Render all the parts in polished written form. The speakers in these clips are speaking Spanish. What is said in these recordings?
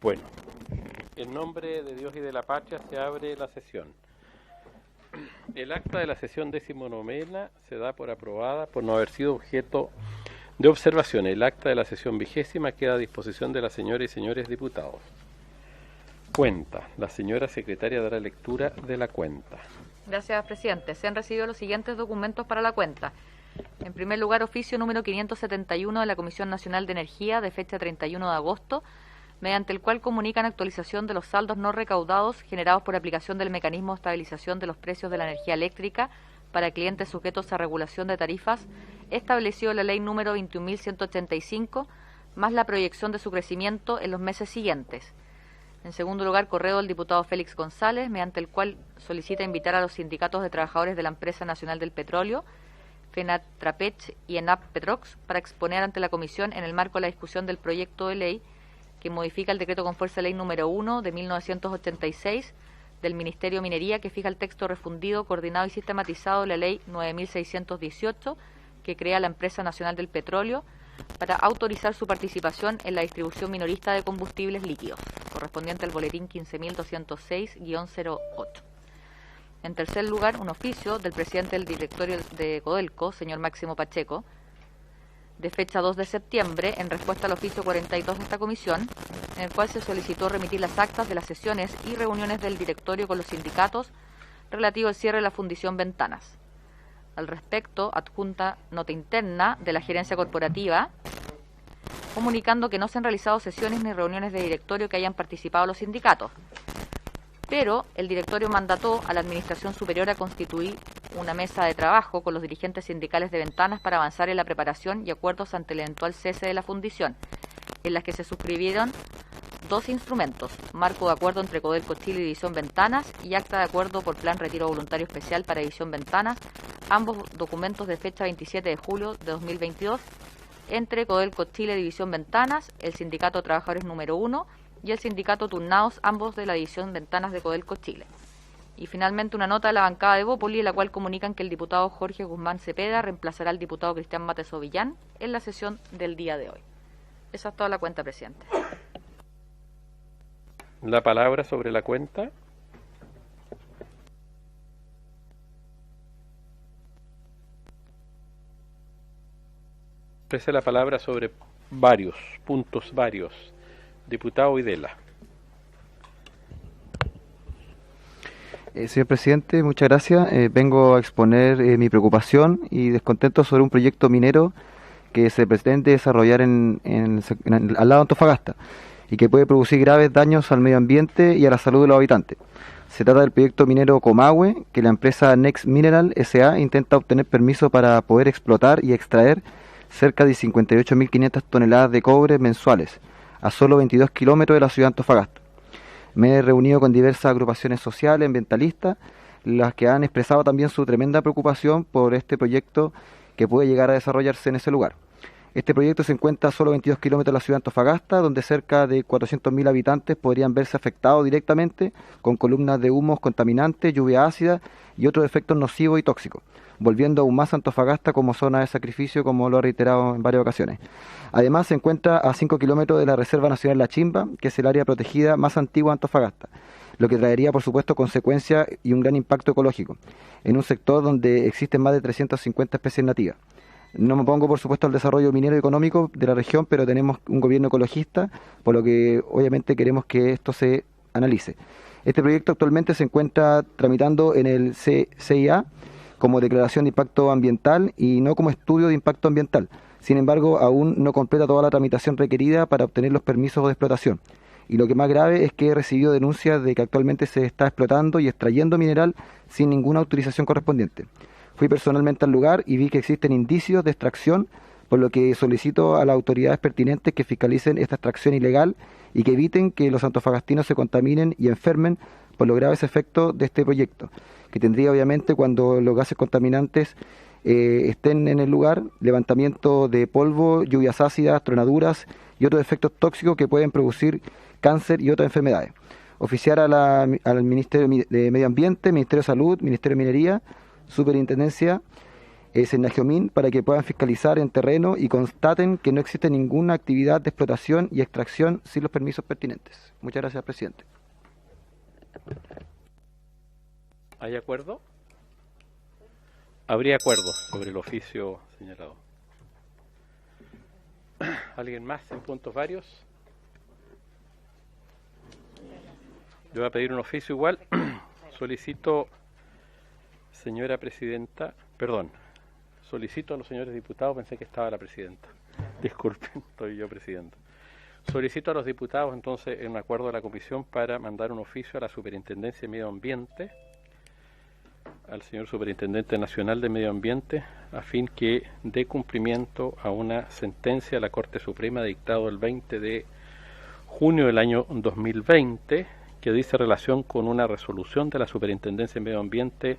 Bueno, en nombre de Dios y de la patria se abre la sesión. El acta de la sesión 19ª se da por aprobada por no haber sido objeto de observación. El acta de la sesión 20ª queda a disposición de las señoras y señores diputados. Cuenta. La señora secretaria dará lectura de la cuenta. Gracias, presidente. Se han recibido los siguientes documentos para la cuenta. En primer lugar, oficio número 571 de la Comisión Nacional de Energía, de fecha 31 de agosto, mediante el cual comunican actualización de los saldos no recaudados generados por aplicación del mecanismo de estabilización de los precios de la energía eléctrica para clientes sujetos a regulación de tarifas, establecido en la ley número 21.185, más la proyección de su crecimiento en los meses siguientes. En segundo lugar, correo del diputado Félix González, mediante el cual solicita invitar a los sindicatos de trabajadores de la Empresa Nacional del Petróleo, FENATRAPECH y ENAP Petrox, para exponer ante la Comisión en el marco de la discusión del proyecto de ley que modifica el decreto con fuerza de ley número 1 de 1986 del Ministerio de Minería, que fija el texto refundido, coordinado y sistematizado de la ley 9618, que crea la Empresa Nacional del Petróleo, para autorizar su participación en la distribución minorista de combustibles líquidos, correspondiente al boletín 15.206-08. En tercer lugar, un oficio del presidente del directorio de Codelco, señor Máximo Pacheco, de fecha 2 de septiembre, en respuesta al oficio 42 de esta comisión, en el cual se solicitó remitir las actas de las sesiones y reuniones del directorio con los sindicatos relativo al cierre de la fundición Ventanas. Al respecto, adjunta nota interna de la gerencia corporativa, comunicando que no se han realizado sesiones ni reuniones de directorio que hayan participado los sindicatos, pero el directorio mandató a la Administración Superior a constituir una mesa de trabajo con los dirigentes sindicales de Ventanas para avanzar en la preparación y acuerdos ante el eventual cese de la fundición, en las que se suscribieron dos instrumentos: marco de acuerdo entre Codelco Chile y División Ventanas y acta de acuerdo por plan retiro voluntario especial para División Ventanas, ambos documentos de fecha 27 de julio de 2022, entre Codelco Chile División Ventanas, el Sindicato de Trabajadores número 1 y el Sindicato Turnados, ambos de la División Ventanas de Codelco Chile. Y finalmente una nota de la bancada de Bópoli, en la cual comunican que el diputado Jorge Guzmán Cepeda reemplazará al diputado Cristian Mateso Villán en la sesión del día de hoy. Esa es toda la cuenta, presidente. La palabra sobre la cuenta. Ofrece la palabra sobre puntos varios. Diputado Videla. Señor presidente, muchas gracias. Vengo a exponer mi preocupación y descontento sobre un proyecto minero que se pretende desarrollar al lado de Antofagasta y que puede producir graves daños al medio ambiente y a la salud de los habitantes. Se trata del proyecto minero Comahue, que la empresa Next Mineral S.A. intenta obtener permiso para poder explotar y extraer cerca de 58.500 toneladas de cobre mensuales, a solo 22 kilómetros de la ciudad de Antofagasta. Me he reunido con diversas agrupaciones sociales, ambientalistas, las que han expresado también su tremenda preocupación por este proyecto que puede llegar a desarrollarse en ese lugar. Este proyecto se encuentra a solo 22 kilómetros de la ciudad de Antofagasta, donde cerca de 400.000 habitantes podrían verse afectados directamente con columnas de humos contaminantes, lluvia ácida y otros efectos nocivos y tóxicos, volviendo aún más a Antofagasta como zona de sacrificio, como lo ha reiterado en varias ocasiones. Además, se encuentra a 5 kilómetros de la Reserva Nacional La Chimba, que es el área protegida más antigua de Antofagasta, lo que traería, por supuesto, consecuencias y un gran impacto ecológico, en un sector donde existen más de 350 especies nativas. No me opongo, por supuesto, al desarrollo minero y económico de la región, pero tenemos un gobierno ecologista, por lo que obviamente queremos que esto se analice. Este proyecto actualmente se encuentra tramitando en el CIA como declaración de impacto ambiental y no como estudio de impacto ambiental. Sin embargo, aún no completa toda la tramitación requerida para obtener los permisos de explotación. Y lo que más grave es que he recibido denuncias de que actualmente se está explotando y extrayendo mineral sin ninguna autorización correspondiente. Fui personalmente al lugar y vi que existen indicios de extracción, por lo que solicito a las autoridades pertinentes que fiscalicen esta extracción ilegal y que eviten que los antofagastinos se contaminen y enfermen por los graves efectos de este proyecto, que tendría obviamente, cuando los gases contaminantes estén en el lugar, levantamiento de polvo, lluvias ácidas, tronaduras y otros efectos tóxicos que pueden producir cáncer y otras enfermedades. Oficiar al Ministerio de Medio Ambiente, Ministerio de Salud, Ministerio de Minería, Superintendencia Senagiomin para que puedan fiscalizar en terreno y constaten que no existe ninguna actividad de explotación y extracción sin los permisos pertinentes. Muchas gracias, presidente. ¿Hay acuerdo? Habría acuerdo sobre el oficio señalado. ¿Alguien más en puntos varios? Yo voy a pedir un oficio igual. Solicito, señora presidenta, solicito a los señores diputados, pensé que estaba la presidenta. Disculpen, estoy yo presidente. Solicito a los diputados entonces, en acuerdo de la comisión, para mandar un oficio a la Superintendencia de Medio Ambiente, al señor Superintendente Nacional de Medio Ambiente, a fin que dé cumplimiento a una sentencia de la Corte Suprema dictado el 20 de junio del año 2020, que dice relación con una resolución de la Superintendencia de Medio Ambiente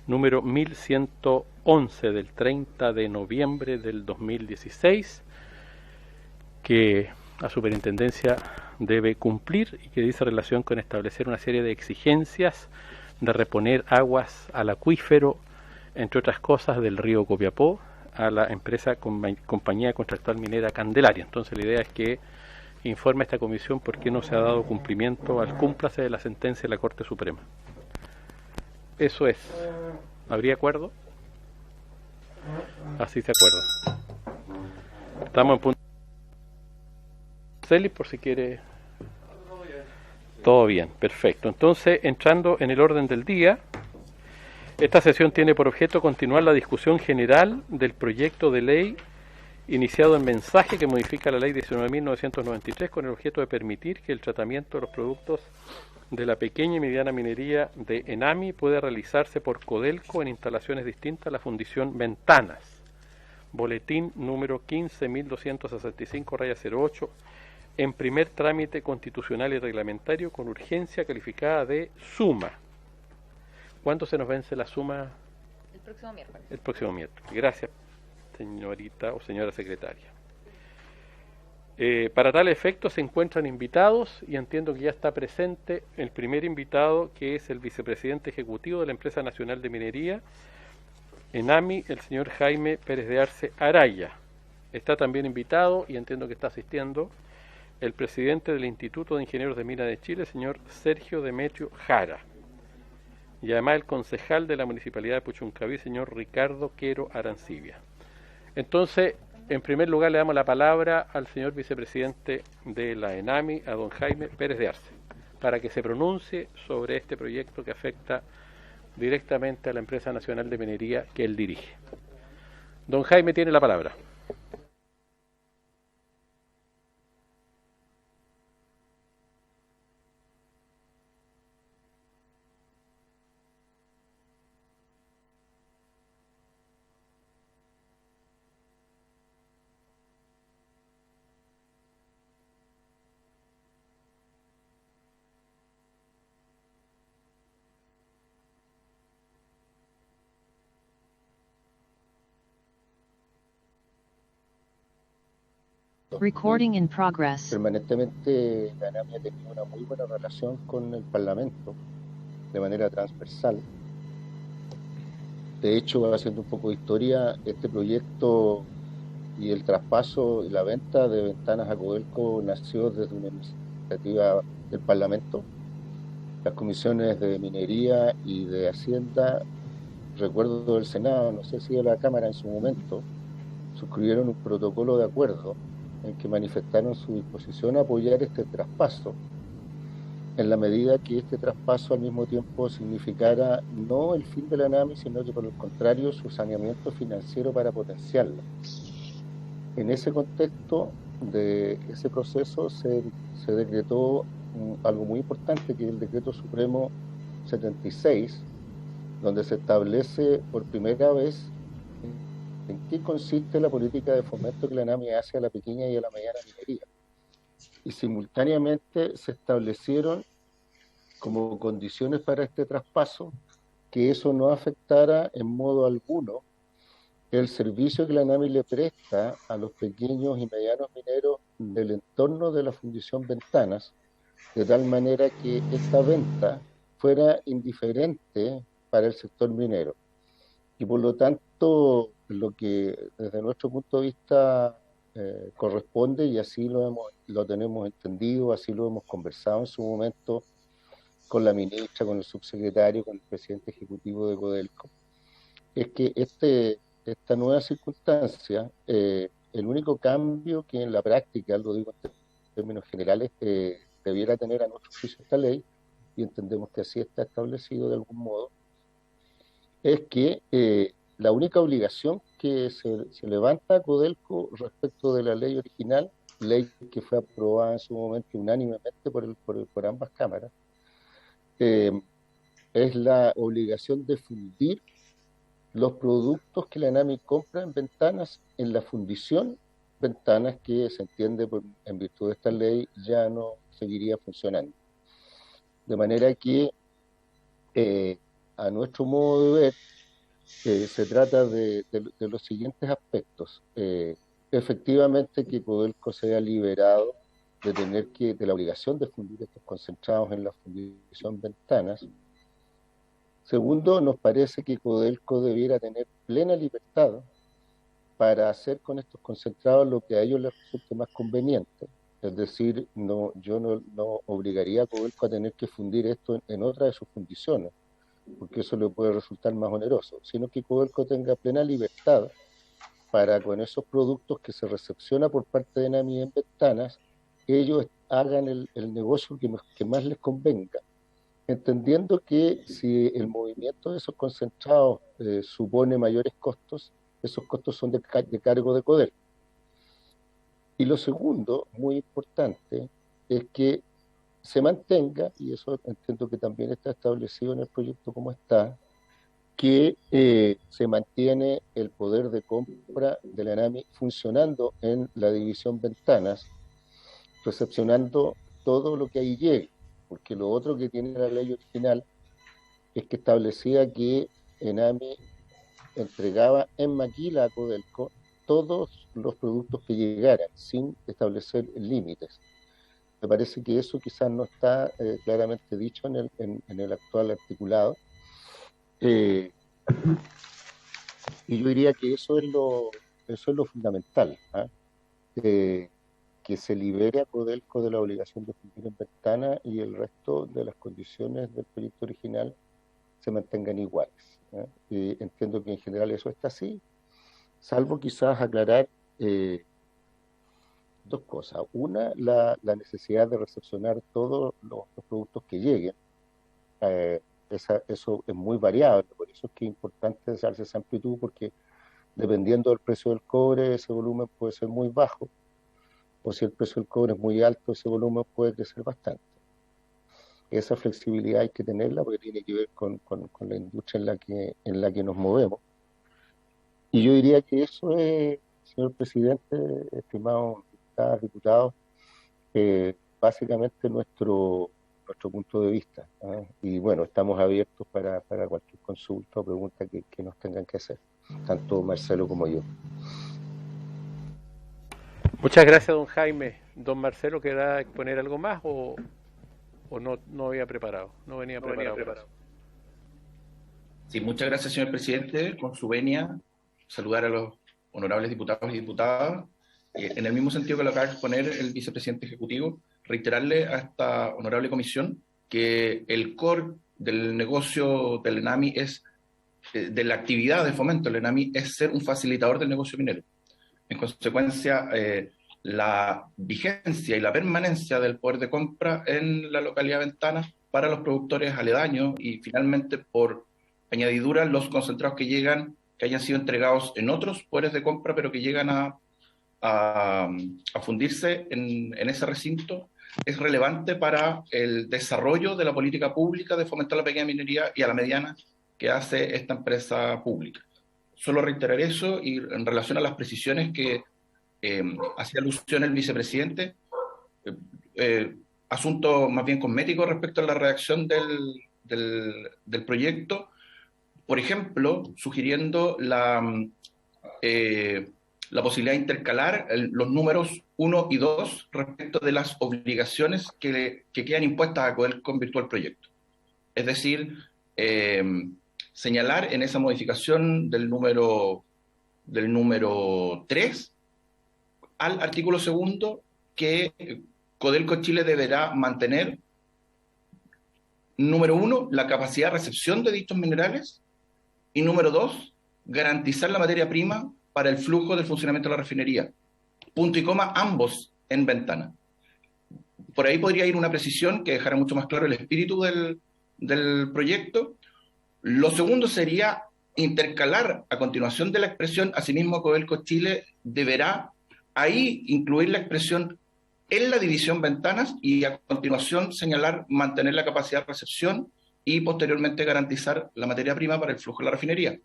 número 1111 del 30 de noviembre del 2016, que la Superintendencia debe cumplir y que dice relación con establecer una serie de exigencias de reponer aguas al acuífero, entre otras cosas, del río Copiapó a la empresa compañía contractual minera Candelaria. Entonces la idea es que informe a esta comisión por qué no se ha dado cumplimiento al cúmplase de la sentencia de la Corte Suprema. Eso es. ¿Habría acuerdo? Así se acuerda. Estamos en punto. Celis, por si quiere. Todo bien, perfecto. Entonces, entrando en el orden del día, esta sesión tiene por objeto continuar la discusión general del proyecto de ley iniciado en mensaje que modifica la ley 19.993 con el objeto de permitir que el tratamiento de los productos de la pequeña y mediana minería de ENAMI pueda realizarse por Codelco en instalaciones distintas a la fundición Ventanas. Boletín número 15.265-08, en primer trámite constitucional y reglamentario con urgencia calificada de suma. ¿Cuándo se nos vence la suma? El próximo miércoles. El próximo miércoles. Gracias, señorita o señora secretaria. Para tal efecto se encuentran invitados y entiendo que ya está presente el primer invitado, que es el vicepresidente ejecutivo de la Empresa Nacional de Minería, ENAMI, el señor Jaime Pérez de Arce Araya. Está también invitado y entiendo que está asistiendo el presidente del Instituto de Ingenieros de Minas de Chile, señor Sergio Demetrio Jara, y además el concejal de la Municipalidad de Puchuncaví, señor Ricardo Quero Arancibia. Entonces, en primer lugar le damos la palabra al señor vicepresidente de la ENAMI, a don Jaime Pérez de Arce, para que se pronuncie sobre este proyecto que afecta directamente a la Empresa Nacional de Minería que él dirige. Don Jaime tiene la palabra. Recording in progress. Permanentemente la ENAMI ha tenido una muy buena relación con el Parlamento de manera transversal. De hecho, haciendo un poco de historia, este proyecto y el traspaso y la venta de Ventanas a Codelco nació desde una iniciativa del Parlamento. Las comisiones de Minería y de Hacienda, recuerdo del Senado, no sé si de la Cámara en su momento, suscribieron un protocolo de acuerdo en que manifestaron su disposición a apoyar este traspaso, en la medida que este traspaso al mismo tiempo significara no el fin de la ENAMI, sino que por el contrario su saneamiento financiero para potenciarla. En ese contexto de ese proceso se decretó algo muy importante, que es el Decreto Supremo 76, donde se establece por primera vez en qué consiste la política de fomento que la ENAMI hace a la pequeña y a la mediana minería. Y simultáneamente se establecieron como condiciones para este traspaso que eso no afectara en modo alguno el servicio que la ENAMI le presta a los pequeños y medianos mineros del entorno de la fundición Ventanas, de tal manera que esta venta fuera indiferente para el sector minero. y por lo tanto lo que desde nuestro punto de vista corresponde, y así lo tenemos entendido, así lo hemos conversado en su momento con la ministra, con el subsecretario, con el presidente ejecutivo de Codelco, es que esta nueva circunstancia, el único cambio que en la práctica, lo digo en términos generales, debiera tener a nuestro juicio esta ley, y entendemos que así está establecido de algún modo, es que la única obligación que se levanta a Codelco respecto de la ley original, ley que fue aprobada en su momento unánimemente por ambas cámaras, es la obligación de fundir los productos que la ENAMI compra en ventanas, en la fundición, ventanas que se entiende en virtud de esta ley ya no seguiría funcionando. De manera que, a nuestro modo de ver, se trata de los siguientes aspectos. Efectivamente, que Codelco sea liberado de la obligación de fundir estos concentrados en la fundición ventanas. Segundo, nos parece que Codelco debiera tener plena libertad para hacer con estos concentrados lo que a ellos les resulte más conveniente. Es decir, yo no obligaría a Codelco a tener que fundir esto en otra de sus fundiciones, porque eso le puede resultar más oneroso, sino que Codelco tenga plena libertad para, con esos productos que se recepciona por parte de ENAMI en ventanas, ellos hagan el negocio que más les convenga, entendiendo que si el movimiento de esos concentrados supone mayores costos, esos costos son de cargo de Codelco. Y lo segundo, muy importante, es que se mantenga, y eso entiendo que también está establecido en el proyecto como está, que se mantiene el poder de compra de la ENAMI funcionando en la división ventanas, recepcionando todo lo que ahí llegue, porque lo otro que tiene la ley original es que establecía que ENAMI entregaba en maquila a Codelco todos los productos que llegaran, sin establecer límites. Me parece que eso quizás no está claramente dicho en el actual articulado. Y yo diría que eso es lo fundamental, ¿ah? Que se libere a Codelco de la obligación de fundir en ventana y el resto de las condiciones del proyecto original se mantengan iguales, ¿ah? Entiendo que en general eso está así, salvo quizás aclarar dos cosas. Una, la necesidad de recepcionar todos los productos que lleguen. Eso es muy variable, por eso es que es importante darse esa amplitud, porque dependiendo del precio del cobre, ese volumen puede ser muy bajo, o si el precio del cobre es muy alto, ese volumen puede crecer bastante. Esa flexibilidad hay que tenerla porque tiene que ver con la industria en la que nos movemos. Y yo diría que eso es, señor presidente, estimados diputados, básicamente nuestro punto de vista, ¿eh? Y bueno, estamos abiertos para cualquier consulta o pregunta que nos tengan que hacer, tanto Marcelo como yo. Muchas gracias, don Jaime. Don Marcelo, ¿querrá exponer algo más o no había preparado? No venía preparado. Sí, muchas gracias, señor presidente. Con su venia, saludar a los honorables diputados y diputadas. En el mismo sentido que lo acaba de exponer el vicepresidente ejecutivo, reiterarle a esta honorable comisión que el core del negocio del ENAMI de la actividad de fomento del ENAMI es ser un facilitador del negocio minero. En consecuencia, la vigencia y la permanencia del poder de compra en la localidad de Ventanas para los productores aledaños y finalmente, por añadidura, los concentrados que hayan sido entregados en otros poderes de compra, pero que llegan a fundirse en ese recinto, es relevante para el desarrollo de la política pública de fomentar la pequeña minería y a la mediana que hace esta empresa pública. Solo reiterar eso, y en relación a las precisiones que hacía alusión el vicepresidente, asunto más bien cosmético respecto a la redacción del proyecto, por ejemplo, sugiriendo la posibilidad de intercalar los números 1 y 2 respecto de las obligaciones que quedan impuestas a Codelco en virtud del proyecto. Es decir, señalar en esa modificación del número 3 al artículo 2 que Codelco Chile deberá mantener, número 1, la capacidad de recepción de dichos minerales, y número 2, garantizar la materia prima para el flujo del funcionamiento de la refinería. Punto y coma, ambos en ventana. Por ahí podría ir una precisión que dejara mucho más claro el espíritu del proyecto. Lo segundo sería intercalar a continuación de la expresión, asimismo Codelco Chile deberá ahí incluir la expresión en la división ventanas y a continuación señalar mantener la capacidad de recepción y posteriormente garantizar la materia prima para el flujo de la refinería.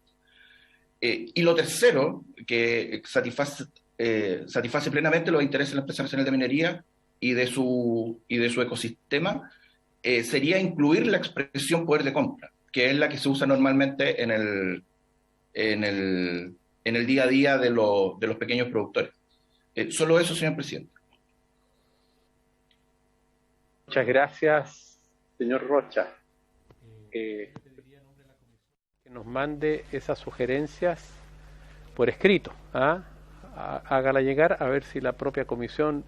Y lo tercero, que satisface plenamente los intereses de la Empresa Nacional de Minería y de su ecosistema, sería incluir la expresión poder de compra, que es la que se usa normalmente en el día a día de los pequeños productores. Solo eso, señor presidente. Muchas gracias, señor Rocha. Que nos mande esas sugerencias por escrito, hágala llegar, a ver si la propia comisión,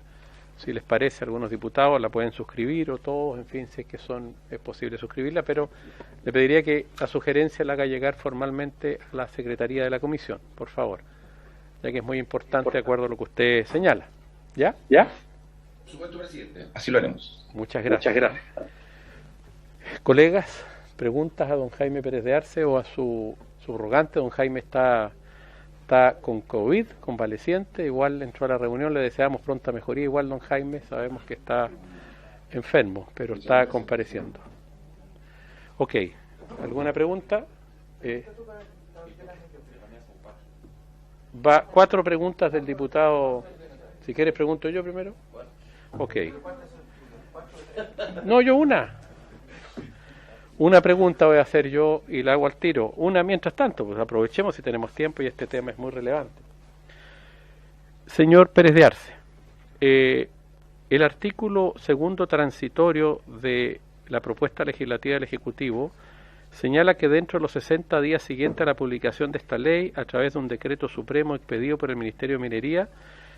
si les parece a algunos diputados, la pueden suscribir o todos, en fin, si es que es posible suscribirla, pero le pediría que la sugerencia la haga llegar formalmente a la Secretaría de la Comisión, por favor, ya que es muy importante de acuerdo a lo que usted señala. ¿Ya? Por supuesto, presidente. Así lo haremos. Muchas gracias. Colegas, preguntas a don Jaime Pérez de Arce o a su subrogante. Don Jaime está con COVID, convaleciente, igual entró a la reunión, le deseamos pronta mejoría, igual don Jaime, sabemos que está enfermo, pero está compareciendo. Ok, ¿alguna pregunta? 4 preguntas del diputado, si quieres pregunto yo primero. Ok. No, yo una pregunta voy a hacer yo y la hago al tiro. Una mientras tanto, pues aprovechemos si tenemos tiempo y este tema es muy relevante. Señor Pérez de Arce, el artículo 2 transitorio de la propuesta legislativa del Ejecutivo señala que dentro de los 60 días siguientes a la publicación de esta ley, a través de un decreto supremo expedido por el Ministerio de Minería,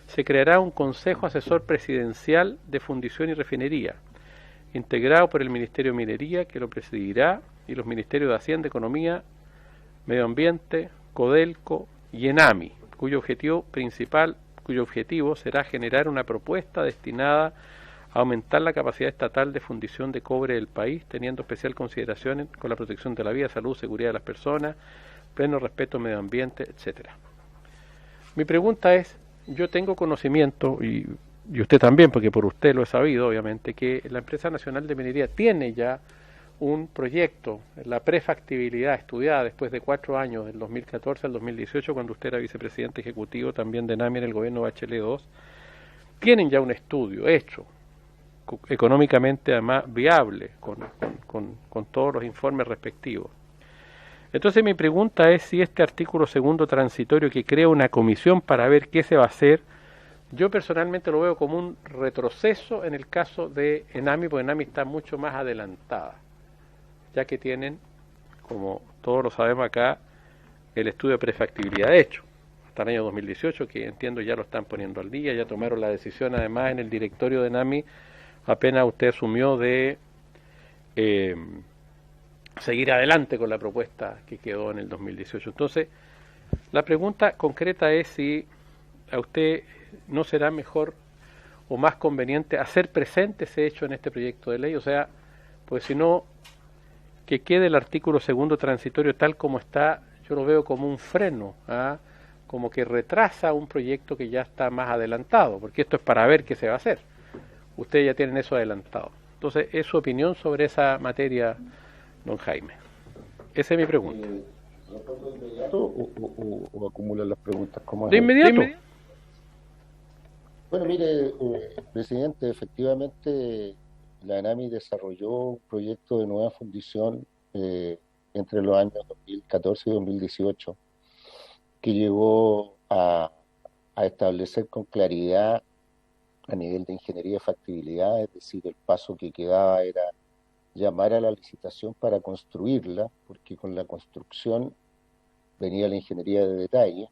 se creará un Consejo Asesor Presidencial de Fundición y Refinería, integrado por el Ministerio de Minería, que lo presidirá, y los Ministerios de Hacienda, Economía, Medio Ambiente, Codelco y ENAMI, cuyo objetivo será generar una propuesta destinada a aumentar la capacidad estatal de fundición de cobre del país, teniendo especial consideración con la protección de la vida, salud, seguridad de las personas, pleno respeto al medio ambiente, etcétera. Mi pregunta es, yo tengo conocimiento, y usted también, porque por usted lo he sabido, obviamente, que la Empresa Nacional de Minería tiene ya un proyecto, la prefactibilidad estudiada después de 4 años, del 2014 al 2018, cuando usted era vicepresidente ejecutivo también de NAMI en el gobierno Bachelet 2, tienen ya un estudio hecho, económicamente además viable, con todos los informes respectivos. Entonces mi pregunta es si este artículo 2 transitorio que crea una comisión para ver qué se va a hacer, yo personalmente lo veo como un retroceso en el caso de ENAMI, porque ENAMI está mucho más adelantada, ya que tienen, como todos lo sabemos acá, el estudio de prefactibilidad hecho, hasta el año 2018, que entiendo ya lo están poniendo al día, ya tomaron la decisión además en el directorio de ENAMI, apenas usted asumió de seguir adelante con la propuesta que quedó en el 2018. Entonces, la pregunta concreta es si a usted no será mejor o más conveniente hacer presente ese hecho en este proyecto de ley, o sea, pues si no, que quede el artículo 2 transitorio tal como está, yo lo veo como un freno, como que retrasa un proyecto que ya está más adelantado, porque esto es para ver qué se va a hacer. Ustedes ya tienen eso adelantado. Entonces, ¿es su opinión sobre esa materia, don Jaime? Esa es mi pregunta. ¿Respondo de inmediato o acumulan las preguntas? ¿Cómo es? ¿De inmediato? Bueno, mire, presidente, efectivamente la ENAMI desarrolló un proyecto de nueva fundición entre los años 2014 y 2018 que llegó a establecer con claridad a nivel de ingeniería de factibilidad, es decir, el paso que quedaba era llamar a la licitación para construirla, porque con la construcción venía la ingeniería de detalle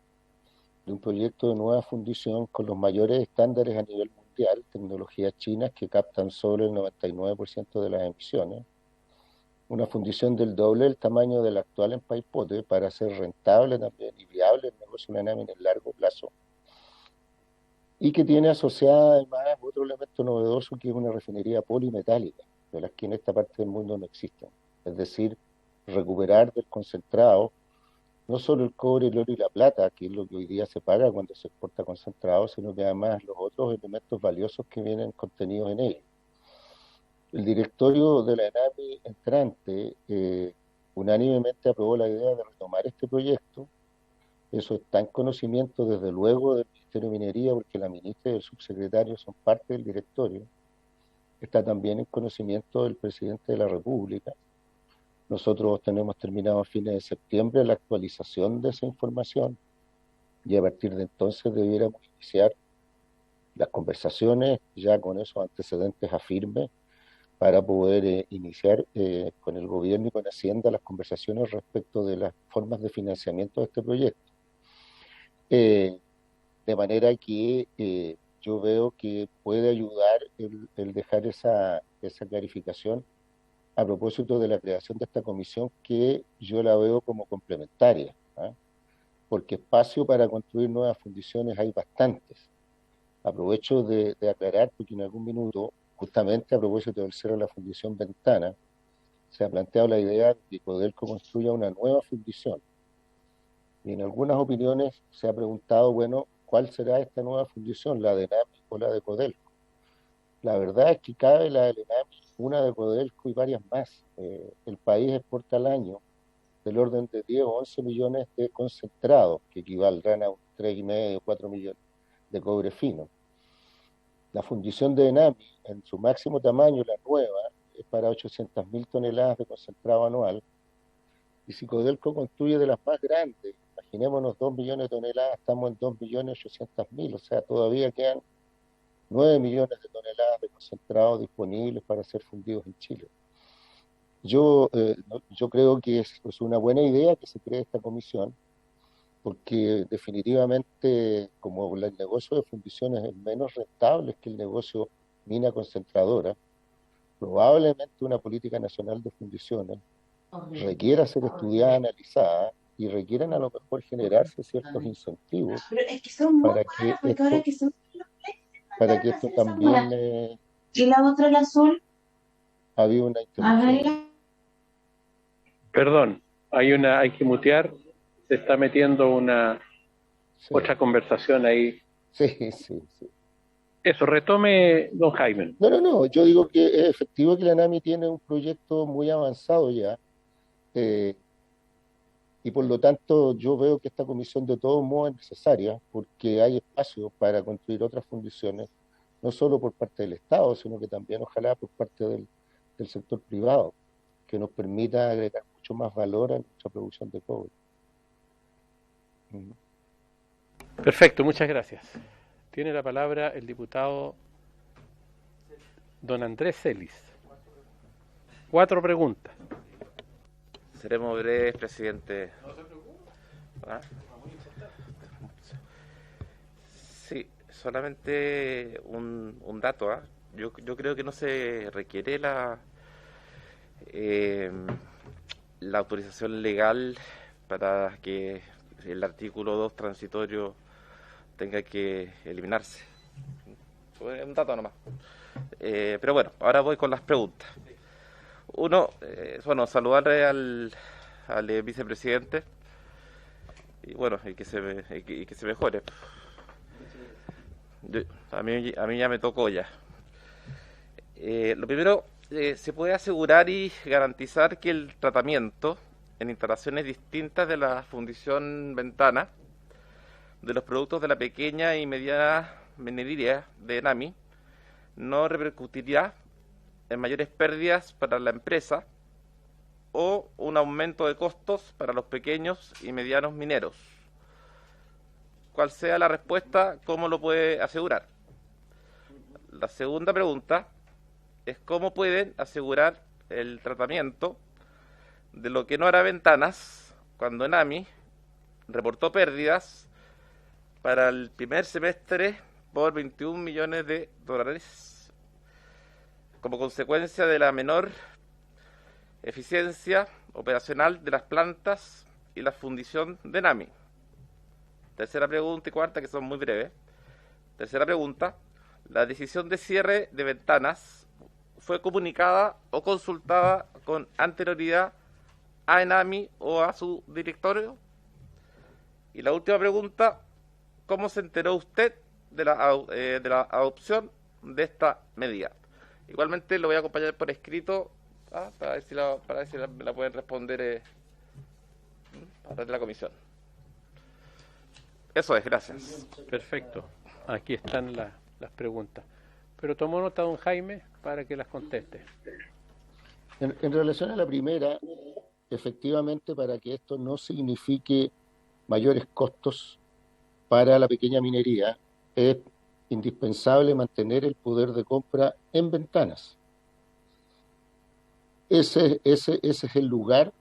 de un proyecto de nueva fundición con los mayores estándares a nivel mundial, tecnologías chinas que captan solo el 99% de las emisiones, una fundición del doble del tamaño del actual en Paipote para hacer rentable también y viable el negocio de Enami en el largo plazo, y que tiene asociada además otro elemento novedoso que es una refinería polimetálica, de las que en esta parte del mundo no existen, es decir, recuperar del concentrado no solo el cobre, el oro y la plata, que es lo que hoy día se paga cuando se exporta concentrado, sino que además los otros elementos valiosos que vienen contenidos en ellos. El directorio de la ENAMI entrante unánimemente aprobó la idea de retomar este proyecto. Eso está en conocimiento desde luego del Ministerio de Minería, porque la ministra y el subsecretario son parte del directorio. Está también en conocimiento del presidente de la República. Nosotros tenemos terminado a fines de septiembre la actualización de esa información y a partir de entonces debiéramos iniciar las conversaciones ya con esos antecedentes a firme para poder iniciar con el gobierno y con Hacienda las conversaciones respecto de las formas de financiamiento de este proyecto. De manera que yo veo que puede ayudar el dejar esa clarificación a propósito de la creación de esta comisión, que yo la veo como complementaria, ¿eh? Porque espacio para construir nuevas fundiciones hay bastantes. Aprovecho de aclarar, porque en algún minuto, justamente a propósito del cierre de la fundición Ventana, se ha planteado la idea de que Codelco construya una nueva fundición. Y en algunas opiniones se ha preguntado, bueno, ¿cuál será esta nueva fundición, la de ENAMI o la de Codelco? La verdad es que cabe la de ENAMI, una de Codelco y varias más. El país exporta al año del orden de 10 o 11 millones de concentrados, que equivaldrán a 3,5 o 4 millones de cobre fino. La fundición de ENAMI, en su máximo tamaño, la nueva, es para 800.000 toneladas de concentrado anual. Y si Codelco construye de las más grandes, imaginémonos 2 millones de toneladas, estamos en 2.800.000, o sea, todavía quedan 9 millones de toneladas de concentrado disponibles para ser fundidos en Chile. Yo creo que es una buena idea que se cree esta comisión, porque definitivamente, como el negocio de fundiciones es menos rentable que el negocio mina concentradora, probablemente una política nacional de fundiciones requiera ser estudiada, analizada, y requieran a lo mejor generarse ciertos incentivos para que esto también ¿Y la otra, el azul? había una interrupción. Perdón, hay que mutear, se está metiendo una Sí, otra conversación ahí. sí. Eso, retome, don Jaime. No, yo digo que es efectivo que la NAMI tiene un proyecto muy avanzado ya, y por lo tanto yo veo que esta comisión de todos modos es necesaria, porque hay espacio para construir otras fundiciones, no solo por parte del Estado, sino que también ojalá por parte del sector privado, que nos permita agregar mucho más valor a nuestra producción de cobre. Perfecto, muchas gracias. Tiene la palabra el diputado don Andrés Celis. 4 preguntas. Seremos breves, presidente. ¿Ah? Sí, solamente un dato. ¿Ah? Yo creo que no se requiere la autorización legal para que el artículo 2 transitorio tenga que eliminarse. Un dato nomás. Pero bueno, ahora voy con las preguntas. Uno, saludarle al vicepresidente y bueno, y que se mejore. A mí ya me tocó ya. Lo primero, se puede asegurar y garantizar que el tratamiento en instalaciones distintas de la fundición Ventana de los productos de la pequeña y mediana minería de ENAMI no repercutirá en mayores pérdidas para la empresa o un aumento de costos para los pequeños y medianos mineros. Cual sea la respuesta, ¿cómo lo puede asegurar? La segunda pregunta es cómo pueden asegurar el tratamiento de lo que no era Ventanas, cuando Enami reportó pérdidas para el primer semestre por 21 millones de dólares como consecuencia de la menor eficiencia operacional de las plantas y la fundición de Enami. Tercera pregunta y cuarta, que son muy breves. Tercera pregunta: ¿la decisión de cierre de Ventanas fue comunicada o consultada con anterioridad a Enami o a su directorio? Y la última pregunta: ¿cómo se enteró usted de la adopción de esta medida? Igualmente lo voy a acompañar por escrito para ver si me la pueden responder a través de la comisión. Eso es, gracias. Perfecto. Aquí están las preguntas. Pero tomó nota don Jaime para que las conteste. En relación a la primera, efectivamente, para que esto no signifique mayores costos para la pequeña minería, es indispensable mantener el poder de compra en Ventanas. Ese es el lugar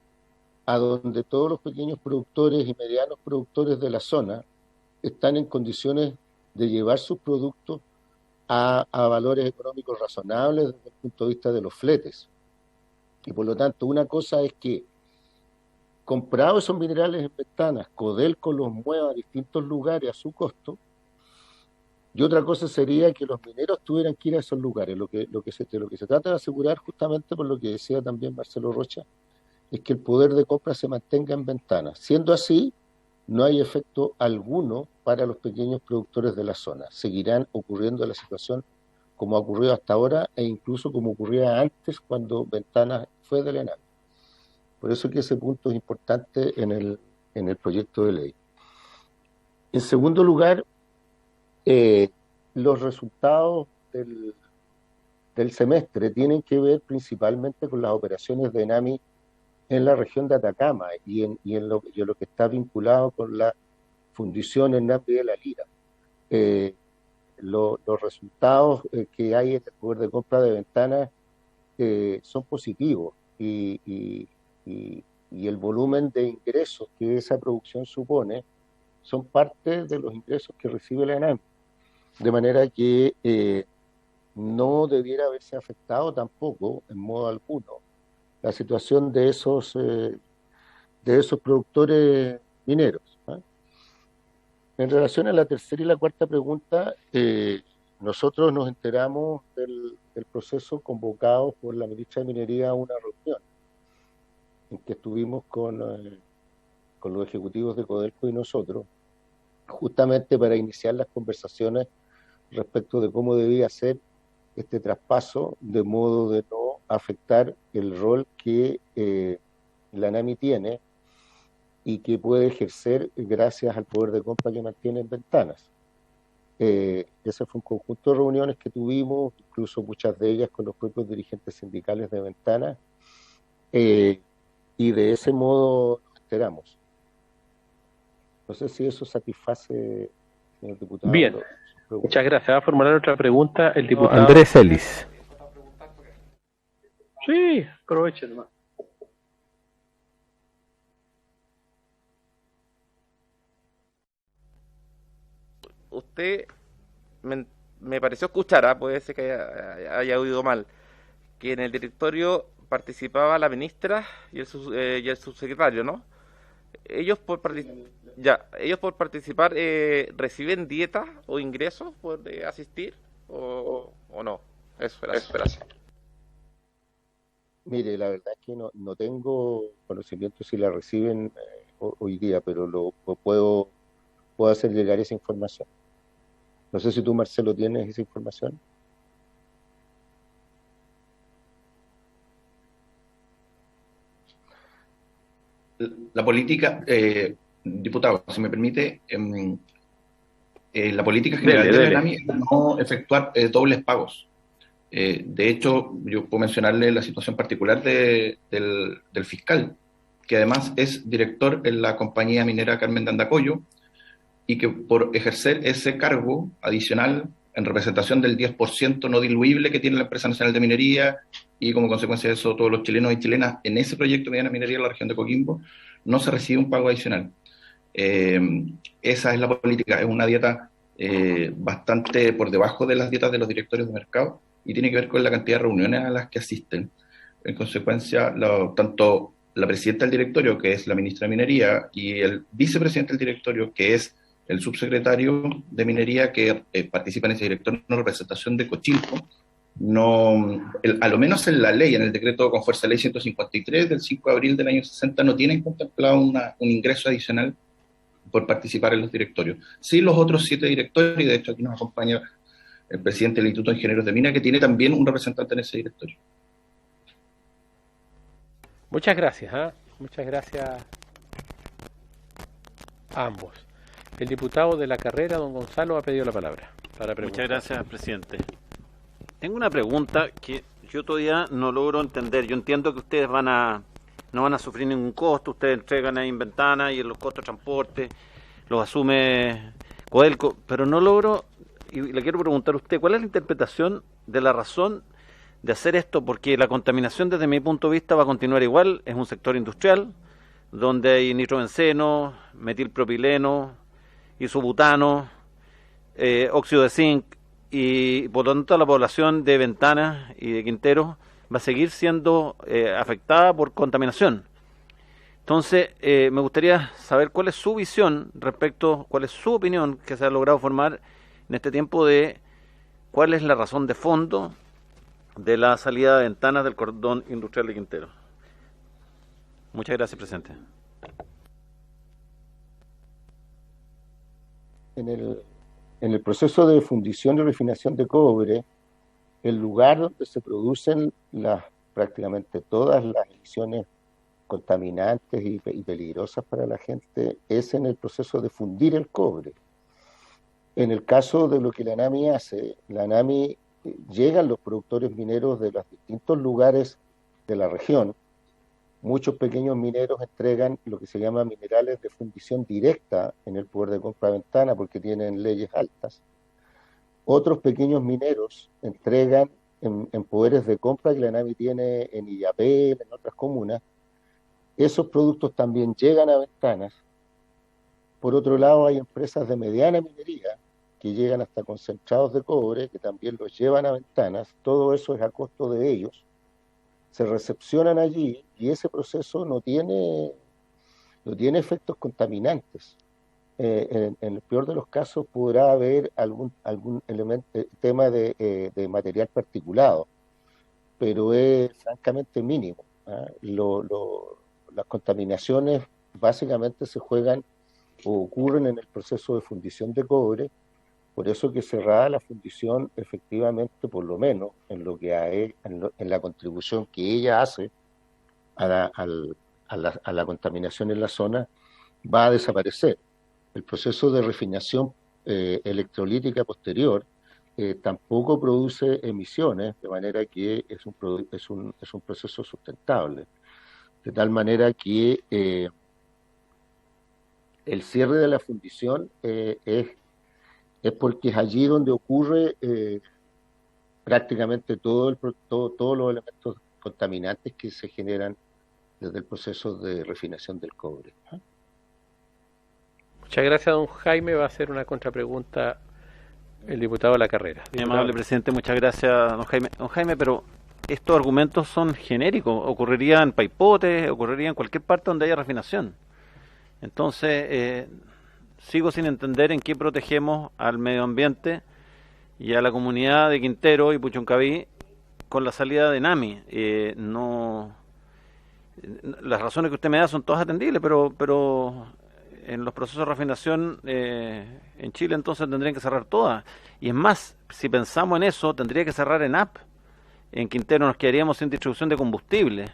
a donde todos los pequeños productores y medianos productores de la zona están en condiciones de llevar sus productos a valores económicos razonables desde el punto de vista de los fletes. Y por lo tanto, una cosa es que comprados esos minerales en Ventanas, Codelco los mueva a distintos lugares a su costo, y otra cosa sería que los mineros tuvieran que ir a esos lugares. Lo que se trata de asegurar, justamente por lo que decía también Marcelo Rocha, es que el poder de compra se mantenga en Ventanas. Siendo así, no hay efecto alguno para los pequeños productores de la zona. Seguirán ocurriendo la situación como ha ocurrido hasta ahora e incluso como ocurría antes cuando Ventanas fue del ENAM. Por eso que ese punto es importante en el proyecto de ley. En segundo lugar, los resultados del semestre tienen que ver principalmente con las operaciones de ENAMI en la región de Atacama y en lo que está vinculado con la fundición en Nambi de la Lira. Los resultados que hay en el poder de compra de Ventanas son positivos y el volumen de ingresos que esa producción supone son parte de los ingresos que recibe la ENAM, de manera que no debiera haberse afectado tampoco en modo alguno la situación de esos productores mineros. En relación a la tercera y la cuarta pregunta, nosotros nos enteramos del proceso convocado por la ministra de Minería a una reunión en que estuvimos con los ejecutivos de Codelco y nosotros, justamente para iniciar las conversaciones respecto de cómo debía ser este traspaso, de modo de no afectar el rol que la ANAMI tiene y que puede ejercer gracias al poder de compra que mantiene en Ventanas. Ese fue un conjunto de reuniones que tuvimos, incluso muchas de ellas con los propios dirigentes sindicales de Ventanas, y de ese modo nos enteramos. No sé si eso satisface, señor diputado. Bien, muchas gracias. Va a formular otra pregunta el diputado Andrés Ellis. Sí, aprovechen nomás. Usted me pareció escuchar, puede ser que haya oído mal, que en el directorio participaba la ministra y el subsecretario, ¿no? Ellos por participar reciben dieta o ingresos por asistir o no. Eso, gracias. Mire, la verdad es que no tengo conocimiento si la reciben hoy día, pero puedo hacer llegar esa información. No sé si tú, Marcelo, tienes esa información. La política, diputado, si me permite, la política general de la ENAMI es no efectuar dobles pagos. De hecho, yo puedo mencionarle la situación particular del fiscal, que además es director en la compañía minera Carmen de Andacollo, y que por ejercer ese cargo adicional en representación del 10% no diluible que tiene la Empresa Nacional de Minería y como consecuencia de eso todos los chilenos y chilenas en ese proyecto de mediana minería en la región de Coquimbo no se recibe un pago adicional. Esa es la política, es una dieta bastante por debajo de las dietas de los directorios de mercado y tiene que ver con la cantidad de reuniones a las que asisten. En consecuencia, tanto la presidenta del directorio, que es la ministra de Minería, y el vicepresidente del directorio, que es el subsecretario de Minería, que participa en ese directorio en representación de Cochilco, a lo menos en la ley, en el decreto con fuerza de ley 153 del 5 de abril del año 60, no tienen contemplado un ingreso adicional por participar en los directorios. Sí, los otros 7 directorios, y de hecho aquí nos acompaña el presidente del Instituto de Ingenieros de Mina, que tiene también un representante en ese directorio. Muchas gracias, muchas gracias a ambos. El diputado de la carrera, don Gonzalo, ha pedido la palabra para preguntar. Muchas gracias, presidente. Tengo una pregunta que yo todavía no logro entender. Yo entiendo que ustedes no van a sufrir ningún costo, ustedes entregan ahí en Ventana y en los costos de transporte los asume Codelco, pero no logro, y le quiero preguntar a usted, ¿cuál es la interpretación de la razón de hacer esto? Porque la contaminación desde mi punto de vista va a continuar igual, es un sector industrial donde hay nitrobenceno, metilpropileno, isobutano, óxido de zinc, y por lo tanto la población de Ventanas y de Quintero va a seguir siendo afectada por contaminación. Entonces, me gustaría saber cuál es su visión respecto, cuál es su opinión que se ha logrado formar en este tiempo de cuál es la razón de fondo de la salida de Ventanas del cordón industrial de Quintero. Muchas gracias, presidente. En el proceso de fundición y refinación de cobre, el lugar donde se producen prácticamente todas las emisiones contaminantes y peligrosas para la gente es en el proceso de fundir el cobre. En el caso de lo que la ANAMI hace, la ANAMI llegan los productores mineros de los distintos lugares de la región. Muchos pequeños mineros entregan lo que se llama minerales de fundición directa en el poder de compra Ventana porque tienen leyes altas. Otros pequeños mineros entregan en poderes de compra que la ANAMI tiene en Illapel, en otras comunas. Esos productos también llegan a Ventanas. Por otro lado, hay empresas de mediana minería que llegan hasta concentrados de cobre, que también los llevan a Ventanas. Todo eso es a costo de ellos. Se recepcionan allí y ese proceso no tiene efectos contaminantes. En el peor de los casos podrá haber algún tema de material particulado, pero es francamente mínimo. Las contaminaciones básicamente se juegan o ocurren en el proceso de fundición de cobre, por eso que cerrada la fundición, efectivamente, por lo menos en lo que en la contribución que ella hace a la contaminación en la zona, va a desaparecer. El proceso de refinación electrolítica posterior tampoco produce emisiones, de manera que es un proceso sustentable. De tal manera que el cierre de la fundición es porque es allí donde ocurre prácticamente todos los elementos contaminantes que se generan desde el proceso de refinación del cobre. Muchas gracias, don Jaime. Va a hacer una contrapregunta el diputado de la carrera. Mi amable presidente, muchas gracias, don Jaime. Don Jaime, pero estos argumentos son genéricos. Ocurriría en Paipote, ocurriría en cualquier parte donde haya refinación. Entonces, sigo sin entender en qué protegemos al medio ambiente y a la comunidad de Quintero y Puchuncaví con la salida de NAMI. Las razones que usted me da son todas atendibles, pero en los procesos de refinación en Chile entonces tendrían que cerrar todas. Y es más, si pensamos en eso, tendría que cerrar ENAP. En Quintero nos quedaríamos sin distribución de combustible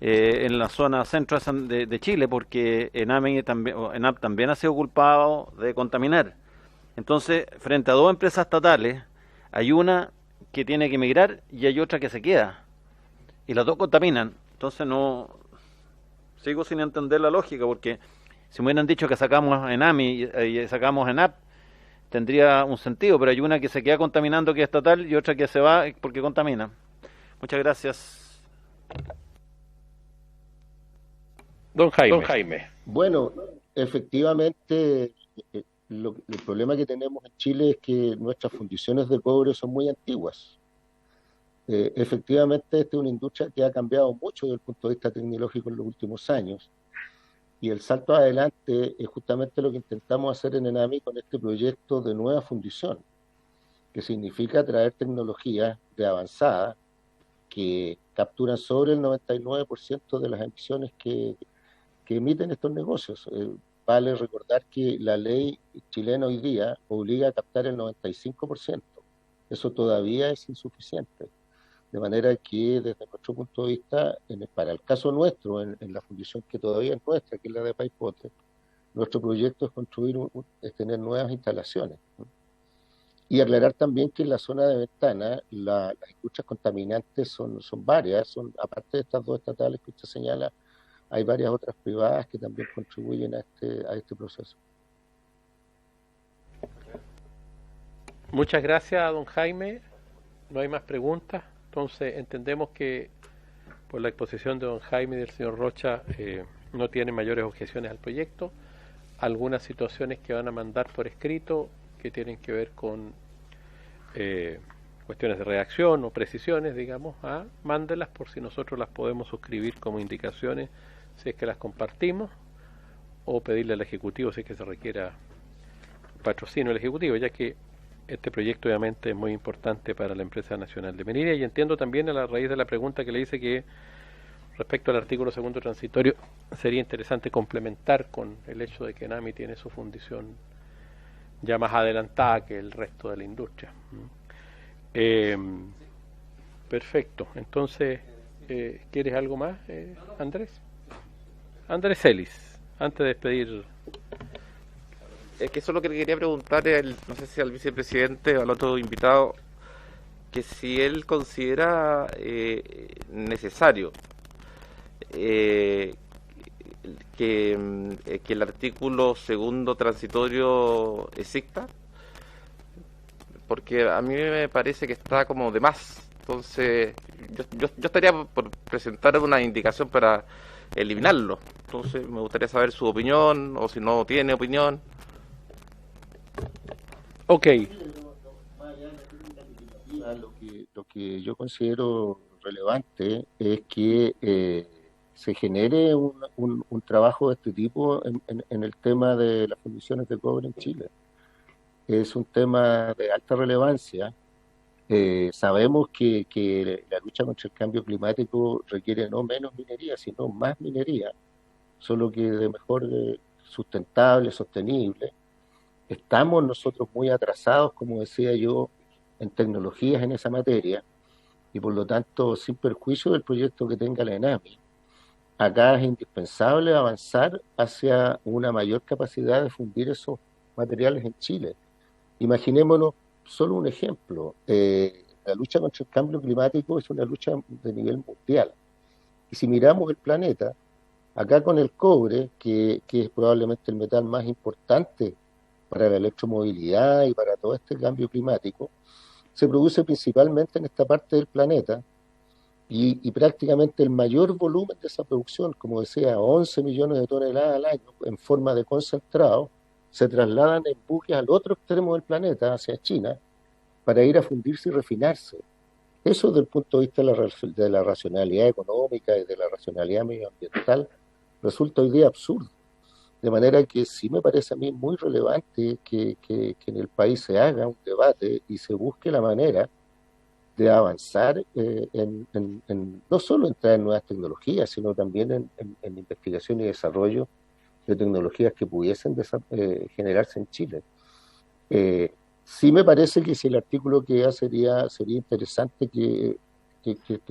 en la zona centro de Chile, porque ENAP también ha sido culpado de contaminar. Entonces, frente a dos empresas estatales, hay una que tiene que emigrar y hay otra que se queda. Y las dos contaminan. Entonces sigo sin entender la lógica, porque si me hubieran dicho que sacamos ENAMI y sacamos ENAP, tendría un sentido, pero hay una que se queda contaminando que es estatal y otra que se va porque contamina. Muchas gracias. Don Jaime. Bueno, efectivamente, el problema que tenemos en Chile es que nuestras fundiciones de cobre son muy antiguas. Efectivamente, esta es una industria que ha cambiado mucho desde el punto de vista tecnológico en los últimos años. Y el salto adelante es justamente lo que intentamos hacer en ENAMI con este proyecto de nueva fundición, que significa traer tecnologías de avanzada que capturan sobre el 99% de las emisiones que emiten estos negocios. Vale recordar que la ley chilena hoy día obliga a captar el 95%. Eso todavía es insuficiente. De manera que, desde nuestro punto de vista, para el caso nuestro, en la fundición que todavía es nuestra, que es la de Paipote, nuestro proyecto es construir, es tener nuevas instalaciones, ¿no? Y aclarar también que en la zona de Ventana, las industrias contaminantes son varias, aparte de estas dos estatales que usted señala, hay varias otras privadas que también contribuyen a este proceso. Muchas gracias, don Jaime. No hay más preguntas. Entonces entendemos que por la exposición de don Jaime y del señor Rocha no tienen mayores objeciones al proyecto. Algunas situaciones que van a mandar por escrito que tienen que ver con cuestiones de redacción o precisiones, digamos, mándelas por si nosotros las podemos suscribir como indicaciones si es que las compartimos, o pedirle al Ejecutivo si es que se requiera patrocinio del Ejecutivo, ya que este proyecto obviamente es muy importante para la Empresa Nacional de Minería. Y entiendo también, a la raíz de la pregunta que le hice, que respecto al artículo segundo transitorio sería interesante complementar con el hecho de que ENAMI tiene su fundición ya más adelantada que el resto de la industria. Perfecto. Entonces, ¿quieres algo más, Andrés? Andrés Celis, antes de despedir. Es que eso es lo que le quería preguntar, no sé si al vicepresidente o al otro invitado, que si él considera necesario que el artículo segundo transitorio exista, porque a mí me parece que está como de más. Entonces yo estaría por presentar una indicación para eliminarlo. Entonces me gustaría saber su opinión, o si no tiene opinión. Ok. Lo que yo considero relevante es que se genere un trabajo de este tipo en el tema de las fundiciones de cobre en Chile. Es un tema de alta relevancia. Sabemos que la lucha contra el cambio climático requiere no menos minería, sino más minería, solo que de mejor sustentable, sostenible. Estamos nosotros muy atrasados, como decía yo, en tecnologías en esa materia, y por lo tanto, sin perjuicio del proyecto que tenga la ENAMI, acá es indispensable avanzar hacia una mayor capacidad de fundir esos materiales en Chile. Imaginémonos solo un ejemplo. La lucha contra el cambio climático es una lucha de nivel mundial. Y si miramos el planeta, acá con el cobre, que es probablemente el metal más importante para la electromovilidad y para todo este cambio climático, se produce principalmente en esta parte del planeta, y prácticamente el mayor volumen de esa producción, como decía, 11 millones de toneladas al año en forma de concentrado, se trasladan en buques al otro extremo del planeta, hacia China, para ir a fundirse y refinarse. Eso, desde el punto de vista de la racionalidad económica y de la racionalidad medioambiental, resulta hoy día absurdo. De manera que sí me parece a mí muy relevante que en el país se haga un debate y se busque la manera de avanzar no solo en traer nuevas tecnologías, sino también en investigación y desarrollo de tecnologías que pudiesen generarse en Chile. Sí me parece que si el artículo queda, sería interesante que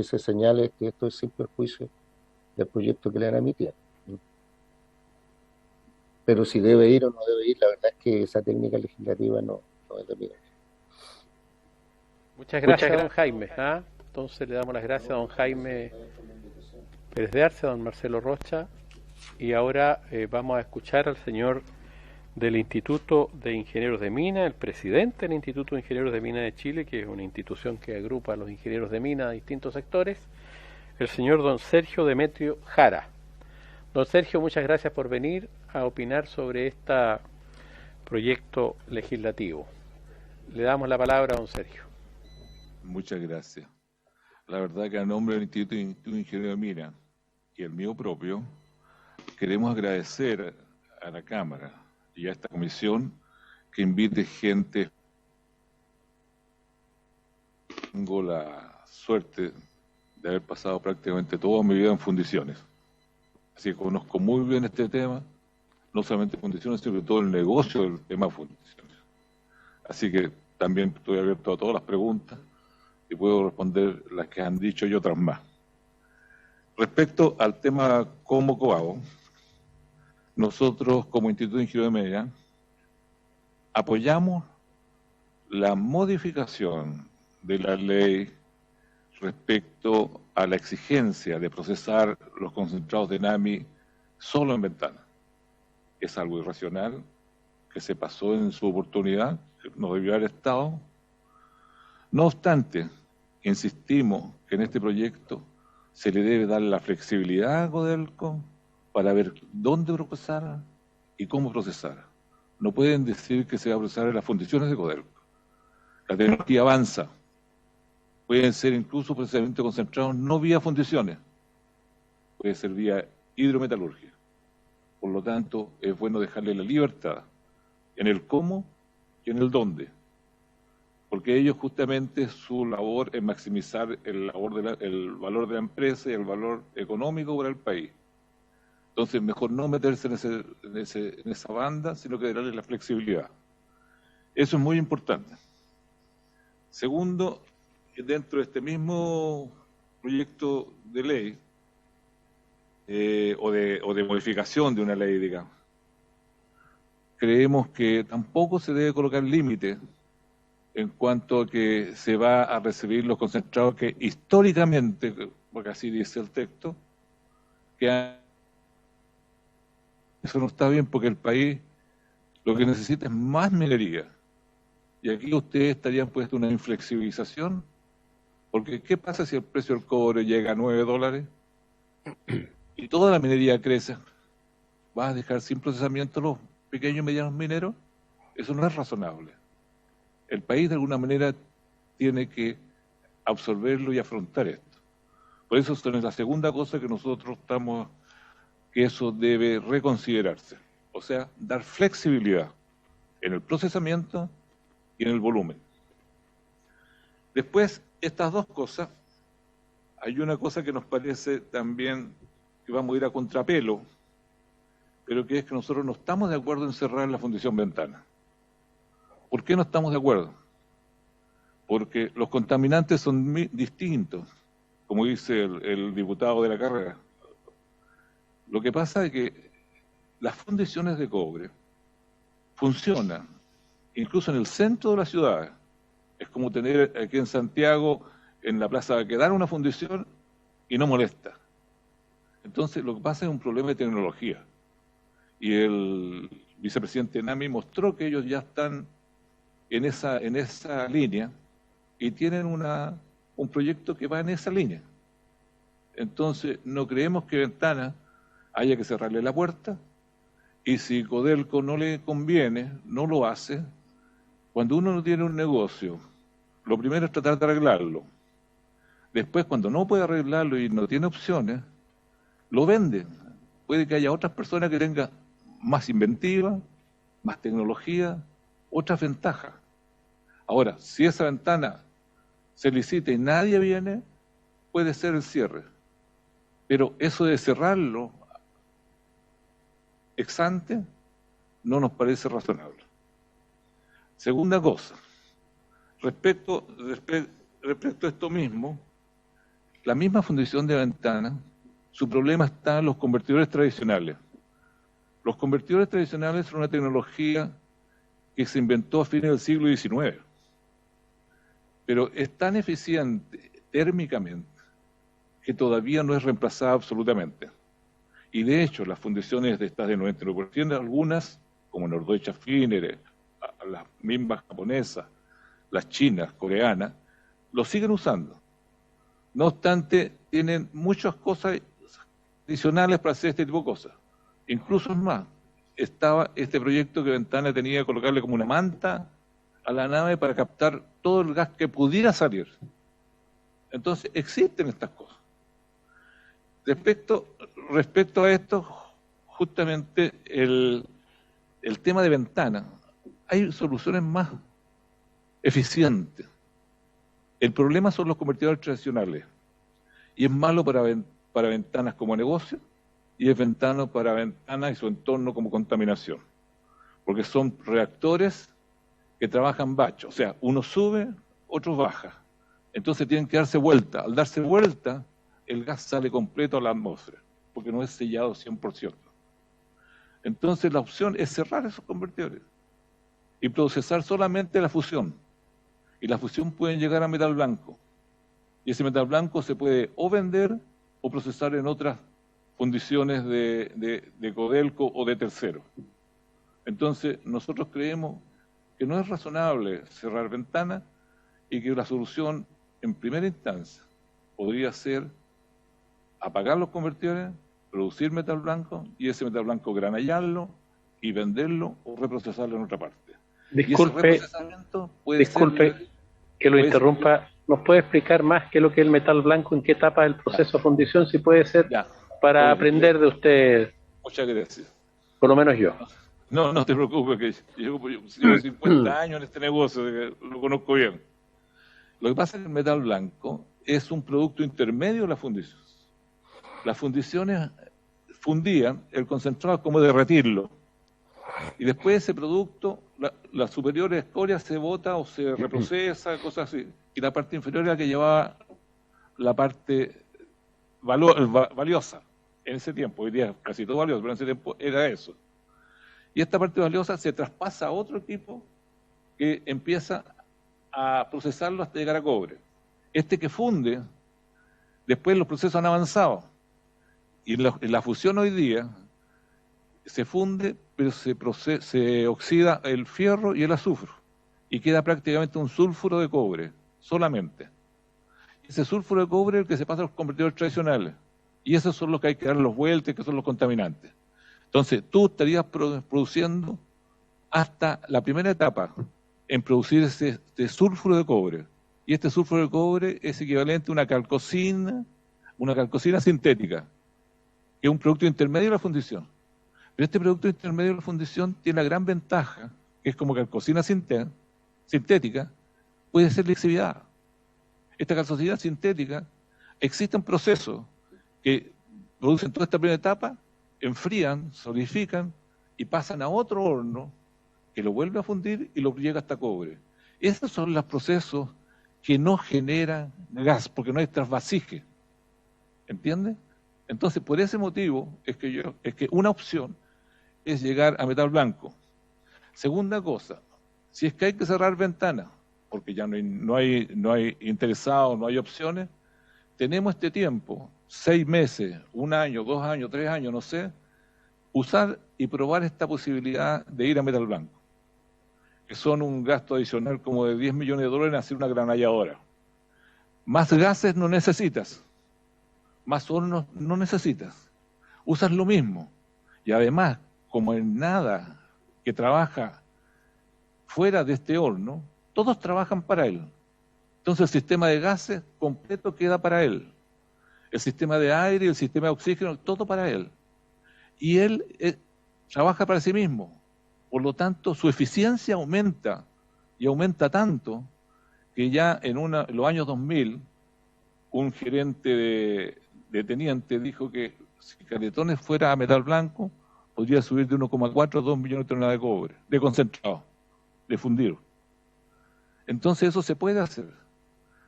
se señale que esto es sin perjuicio del proyecto que le han emitido. Pero si debe ir o no debe ir, la verdad es que esa técnica legislativa no es de mi. Muchas gracias, don Jaime. Entonces le damos las gracias a don Jaime Pérez de Arce, a don Marcelo Rocha, y ahora vamos a escuchar al señor del Instituto de Ingenieros de Mina, el presidente del Instituto de Ingenieros de Mina de Chile, que es una institución que agrupa a los ingenieros de mina de distintos sectores, el señor don Sergio Demetrio Jara. Don Sergio, muchas gracias por venir a opinar sobre este proyecto legislativo. Le damos la palabra a don Sergio. Muchas gracias. La verdad que a nombre del Instituto de Ingenieros de Mina y el mío propio, queremos agradecer a la Cámara y a esta comisión que invite gente. Tengo la suerte de haber pasado prácticamente toda mi vida en fundiciones. Así que conozco muy bien este tema, no solamente fundiciones, sino todo el negocio del tema de fundiciones. Así que también estoy abierto a todas las preguntas y puedo responder las que han dicho y otras más. Respecto al tema como Coabo, nosotros como Instituto de Ingenieros de Mina apoyamos la modificación de la ley respecto a la exigencia de procesar los concentrados de NAMI solo en Ventana. Es algo irracional que se pasó en su oportunidad, no debió haber estado. No obstante, insistimos que en este proyecto se le debe dar la flexibilidad a Codelco para ver dónde procesar y cómo procesar. No pueden decir que se va a procesar en las fundiciones de Codelco. La tecnología avanza. Pueden ser incluso procesamientos concentrados no vía fundiciones, puede ser vía hidrometalurgia. Por lo tanto, es bueno dejarle la libertad en el cómo y en el dónde, porque ellos justamente su labor es maximizar el valor de la empresa y el valor económico para el país. Entonces, mejor no meterse en esa banda, sino que darle la flexibilidad. Eso es muy importante. Segundo, dentro de este mismo proyecto de ley, o de modificación de una ley, digamos, creemos que tampoco se debe colocar límite en cuanto a que se va a recibir los concentrados que históricamente, porque así dice el texto, eso no está bien porque el país lo que necesita es más minería. Y aquí ustedes estarían puestos una inflexibilización. Porque, ¿qué pasa si el precio del cobre llega a $9 y toda la minería crece? ¿Vas a dejar sin procesamiento los pequeños y medianos mineros? Eso no es razonable. El país, de alguna manera, tiene que absorberlo y afrontar esto. Por eso, es la segunda cosa que nosotros que eso debe reconsiderarse. O sea, dar flexibilidad en el procesamiento y en el volumen. Después, estas dos cosas, hay una cosa que nos parece también que vamos a ir a contrapelo, pero que es que nosotros no estamos de acuerdo en cerrar la Fundición Ventana. ¿Por qué no estamos de acuerdo? Porque los contaminantes son distintos, como dice el diputado de la carrera. Lo que pasa es que las fundiciones de cobre funcionan, incluso en el centro de la ciudad. Es como tener aquí en Santiago, en la Plaza Baquedano, una fundición y no molesta. Entonces, lo que pasa es un problema de tecnología. Y el vicepresidente NAMI mostró que ellos ya están en esa línea y tienen un proyecto que va en esa línea. Entonces, no creemos que Ventana haya que cerrarle la puerta, y si Codelco no le conviene, no lo hace. Cuando uno no tiene un negocio, lo primero es tratar de arreglarlo. Después, cuando no puede arreglarlo y no tiene opciones, lo vende. Puede que haya otras personas que tengan más inventiva, más tecnología, otras ventajas. Ahora, si esa ventana se licita y nadie viene, puede ser el cierre. Pero eso de cerrarlo ex ante no nos parece razonable. Segunda cosa, respecto a esto mismo, la misma fundición de Ventana, su problema está en los convertidores tradicionales. Los convertidores tradicionales son una tecnología que se inventó a fines del siglo XIX, pero es tan eficiente térmicamente que todavía no es reemplazada absolutamente. Y de hecho, las fundiciones de estas de 99%, algunas como Norddeutsche Finere, a las mismas japonesas, las chinas, coreanas, lo siguen usando. No obstante, tienen muchas cosas adicionales para hacer este tipo de cosas. Incluso es más, estaba este proyecto que Ventana tenía que colocarle como una manta a la nave para captar todo el gas que pudiera salir. Entonces, existen estas cosas. Respecto a esto, justamente el tema de Ventana, hay soluciones más eficientes. El problema son los convertidores tradicionales, y es malo para Ventanas como negocio, y es ventano para Ventanas y su entorno como contaminación, porque son reactores que trabajan batch, o sea, uno sube, otro baja, entonces tienen que darse vuelta. Al darse vuelta, el gas sale completo a la atmósfera, porque no es sellado 100%. Entonces la opción es cerrar esos convertidores y procesar solamente la fusión, y la fusión puede llegar a metal blanco, y ese metal blanco se puede o vender o procesar en otras fundiciones de Codelco o de terceros. Entonces nosotros creemos que no es razonable cerrar Ventanas, y que la solución en primera instancia podría ser apagar los convertidores, producir metal blanco, y ese metal blanco granallarlo y venderlo o reprocesarlo en otra parte. Disculpe que lo interrumpa. ¿Nos puede explicar más qué es lo que es el metal blanco, en qué etapa del proceso de fundición, si puede ser, para aprender de usted? Muchas gracias. Por lo menos yo. No te preocupes, que llevo 50 años en este negocio, lo conozco bien. Lo que pasa es que el metal blanco es un producto intermedio de la fundición. Las fundiciones fundían el concentrado como derretirlo, y después ese producto, la superior escoria se bota o se reprocesa, cosas así, y la parte inferior era la que llevaba la parte valiosa en ese tiempo. Hoy día casi todo valioso, pero en ese tiempo era eso. Y esta parte valiosa se traspasa a otro equipo que empieza a procesarlo hasta llegar a cobre. Este que funde, después los procesos han avanzado, y en la fusión hoy día se funde, pero se oxida el fierro y el azufre, y queda prácticamente un sulfuro de cobre, solamente. Ese sulfuro de cobre es el que se pasa a los convertidores tradicionales, y esos son los que hay que dar los vueltas, que son los contaminantes. Entonces, tú estarías produciendo hasta la primera etapa en producir este sulfuro de cobre, y este sulfuro de cobre es equivalente a una calcosina sintética, que es un producto intermedio de la fundición. Pero este producto intermedio de la fundición tiene la gran ventaja, que es como calcosina sintética, puede ser lixiviada. Esta calcosina sintética, existen procesos que producen toda esta primera etapa, enfrían, solidifican y pasan a otro horno que lo vuelve a fundir y lo llega hasta cobre. Esos son los procesos que no generan gas, porque no hay trasvasije. ¿Entiendes? Entonces, por ese motivo es que una opción es llegar a metal blanco. Segunda cosa, si es que hay que cerrar Ventanas, porque ya no hay interesados, no hay opciones, tenemos este tiempo, 6 meses, 1 año, 2 años, 3 años, no sé, usar y probar esta posibilidad de ir a metal blanco, que son un gasto adicional como de $10 millones en hacer una granalladora. Más gases no necesitas, más hornos no necesitas, usas lo mismo, y además, como en nada que trabaja fuera de este horno, todos trabajan para él. Entonces el sistema de gases completo queda para él. El sistema de aire, el sistema de oxígeno, todo para él. Y él trabaja para sí mismo. Por lo tanto, su eficiencia aumenta, y aumenta tanto, que ya en los años 2000, un gerente de teniente dijo que si Caletones fuera a metal blanco, podría subir de 1,4 a 2 millones de toneladas de cobre, de concentrado, de fundido. Entonces eso se puede hacer.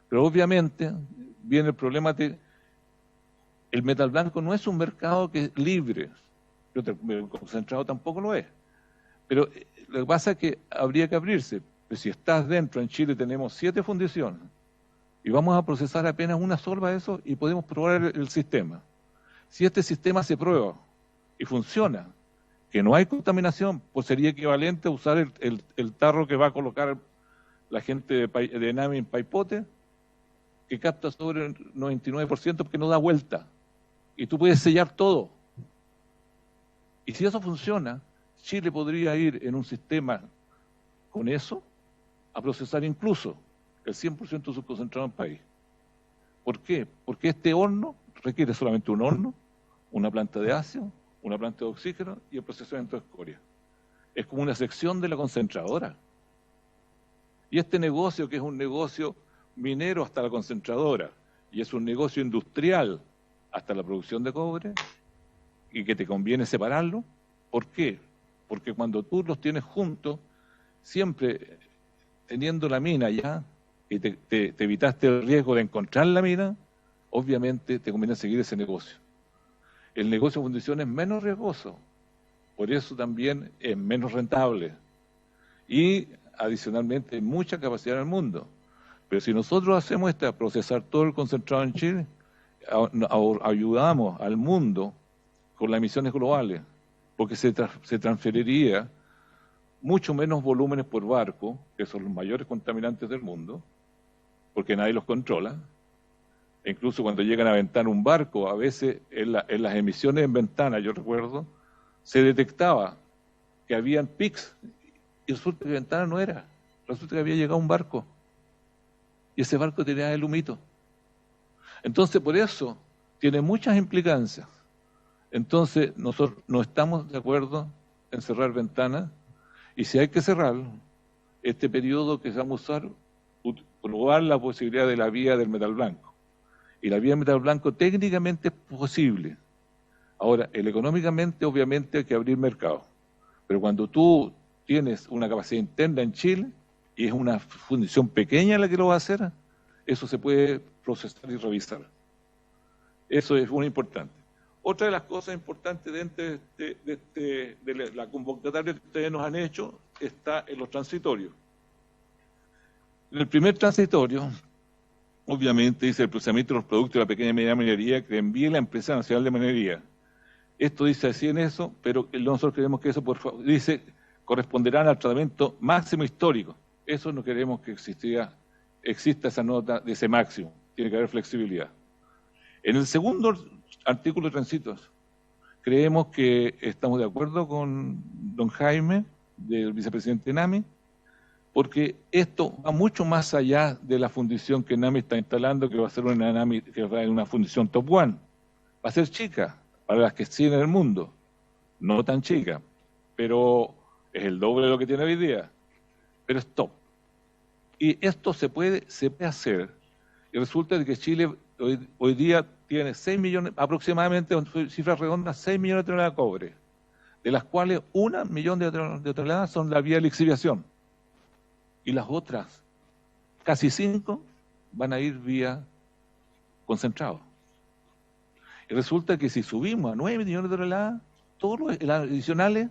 Pero obviamente viene el problema de el metal blanco no es un mercado que es libre, el concentrado tampoco lo es. Pero lo que pasa es que habría que abrirse. Pues si estás dentro, en Chile tenemos 7 fundiciones, y vamos a procesar apenas una sola de eso y podemos probar el sistema. Si este sistema se prueba y funciona, que no hay contaminación, pues sería equivalente a usar el tarro que va a colocar la gente de ENAMI en Paipote, que capta sobre el 99% porque no da vuelta. Y tú puedes sellar todo. Y si eso funciona, Chile podría ir en un sistema con eso a procesar incluso el 100% de su concentrado en país. ¿Por qué? Porque este horno requiere solamente un horno, una planta de ácido, una planta de oxígeno y el procesamiento de escoria. Es como una sección de la concentradora. Y este negocio, que es un negocio minero hasta la concentradora, y es un negocio industrial hasta la producción de cobre, y que te conviene separarlo, ¿por qué? Porque cuando tú los tienes juntos, siempre teniendo la mina ya, y te evitaste el riesgo de encontrar la mina, obviamente te conviene seguir ese negocio. El negocio de fundición es menos riesgoso, por eso también es menos rentable. Y adicionalmente hay mucha capacidad en el mundo. Pero si nosotros hacemos procesar todo el concentrado en Chile, ayudamos al mundo con las emisiones globales, porque se transferiría mucho menos volúmenes por barco, que son los mayores contaminantes del mundo, porque nadie los controla. E incluso cuando llegan a aventar un barco, a veces en las emisiones en ventana, yo recuerdo, se detectaba que habían pics, y resulta que ventana no era, resulta que había llegado un barco, y ese barco tenía el humito. Entonces, por eso, tiene muchas implicancias. Entonces, nosotros no estamos de acuerdo en cerrar ventanas, y si hay que cerrarlo, este periodo que se va a usar, probar la posibilidad de la vía del metal blanco. Y la vía del metal blanco técnicamente es posible. Ahora, económicamente, obviamente, hay que abrir mercado. Pero cuando tú tienes una capacidad interna en Chile, y es una fundición pequeña la que lo va a hacer, eso se puede procesar y revisar. Eso es muy importante. Otra de las cosas importantes dentro de la convocatoria que ustedes nos han hecho está en los transitorios. En el primer transitorio, obviamente, dice el procesamiento de los productos de la pequeña y mediana minería que envíe la Empresa Nacional de Minería. Esto dice así en eso, pero nosotros queremos que eso, por favor, dice, corresponderán al tratamiento máximo histórico. Eso no queremos que exista esa nota de ese máximo. Tiene que haber flexibilidad. En el segundo artículo de transitos, creemos que estamos de acuerdo con don Jaime, del vicepresidente ENAMI, porque esto va mucho más allá de la fundición que ENAMI está instalando, que va a ser una fundición top one. Va a ser chica, para las que siguen en el mundo. No tan chica, pero es el doble de lo que tiene hoy día. Pero es top. Y esto se puede hacer. Y resulta de que Chile hoy día tiene 6 millones, aproximadamente, cifras redondas, 6 millones de toneladas de cobre, de las cuales 1 millón de toneladas son la vía de lixiviación. Y las otras, casi 5, van a ir vía concentrado. Y resulta que si subimos a 9 millones de toneladas, todos los adicionales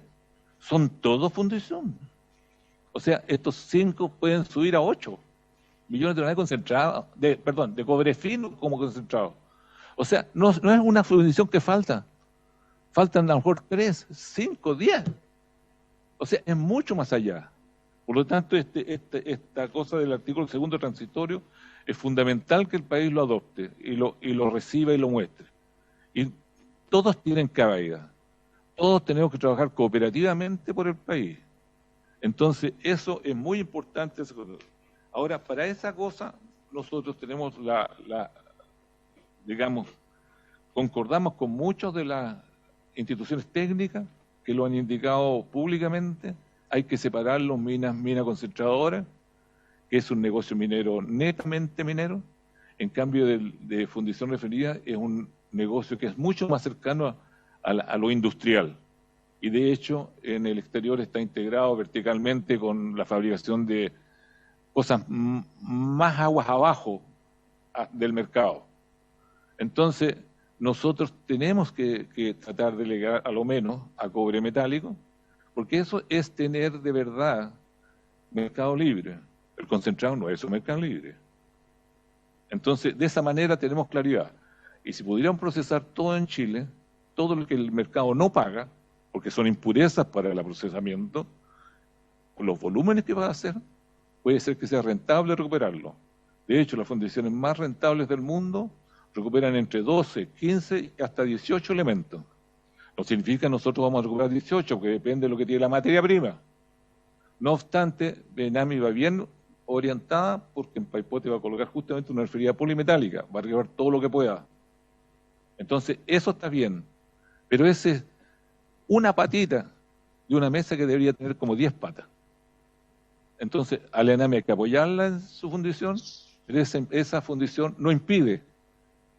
son todo fundición. O sea, estos 5 pueden subir a 8 millones de toneladas concentradas, de cobre fino como concentrado. O sea, no es una fundición que falta. Faltan a lo mejor 3, 5, 10. O sea, es mucho más allá. Por lo tanto, esta cosa del artículo segundo transitorio es fundamental que el país lo adopte y lo reciba y lo muestre. Y todos tienen cabida. Todos tenemos que trabajar cooperativamente por el país. Entonces, eso es muy importante. Ahora, para esa cosa, nosotros tenemos digamos, concordamos con muchas de las instituciones técnicas que lo han indicado públicamente. Hay que separar los mina concentradora, que es un negocio minero netamente minero. En cambio, de fundición referida es un negocio que es mucho más cercano a lo industrial. Y de hecho, en el exterior está integrado verticalmente con la fabricación de cosas más aguas abajo del mercado. Entonces, nosotros tenemos que tratar de llegar a lo menos a cobre metálico, porque eso es tener de verdad mercado libre. El concentrado no es un mercado libre. Entonces, de esa manera tenemos claridad. Y si pudiéramos procesar todo en Chile, todo lo que el mercado no paga, porque son impurezas para el procesamiento, con los volúmenes que va a hacer, puede ser que sea rentable recuperarlo. De hecho, las fundiciones más rentables del mundo recuperan entre 12, 15 y hasta 18 elementos. No significa que nosotros vamos a recuperar 18, porque depende de lo que tiene la materia prima. No obstante, Enami va bien orientada porque en Paipote va a colocar justamente una refinería polimetálica, va a recuperar todo lo que pueda. Entonces, eso está bien, pero ese es una patita de una mesa que debería tener como 10 patas. Entonces, a la Enami hay que apoyarla en su fundición, pero esa fundición no impide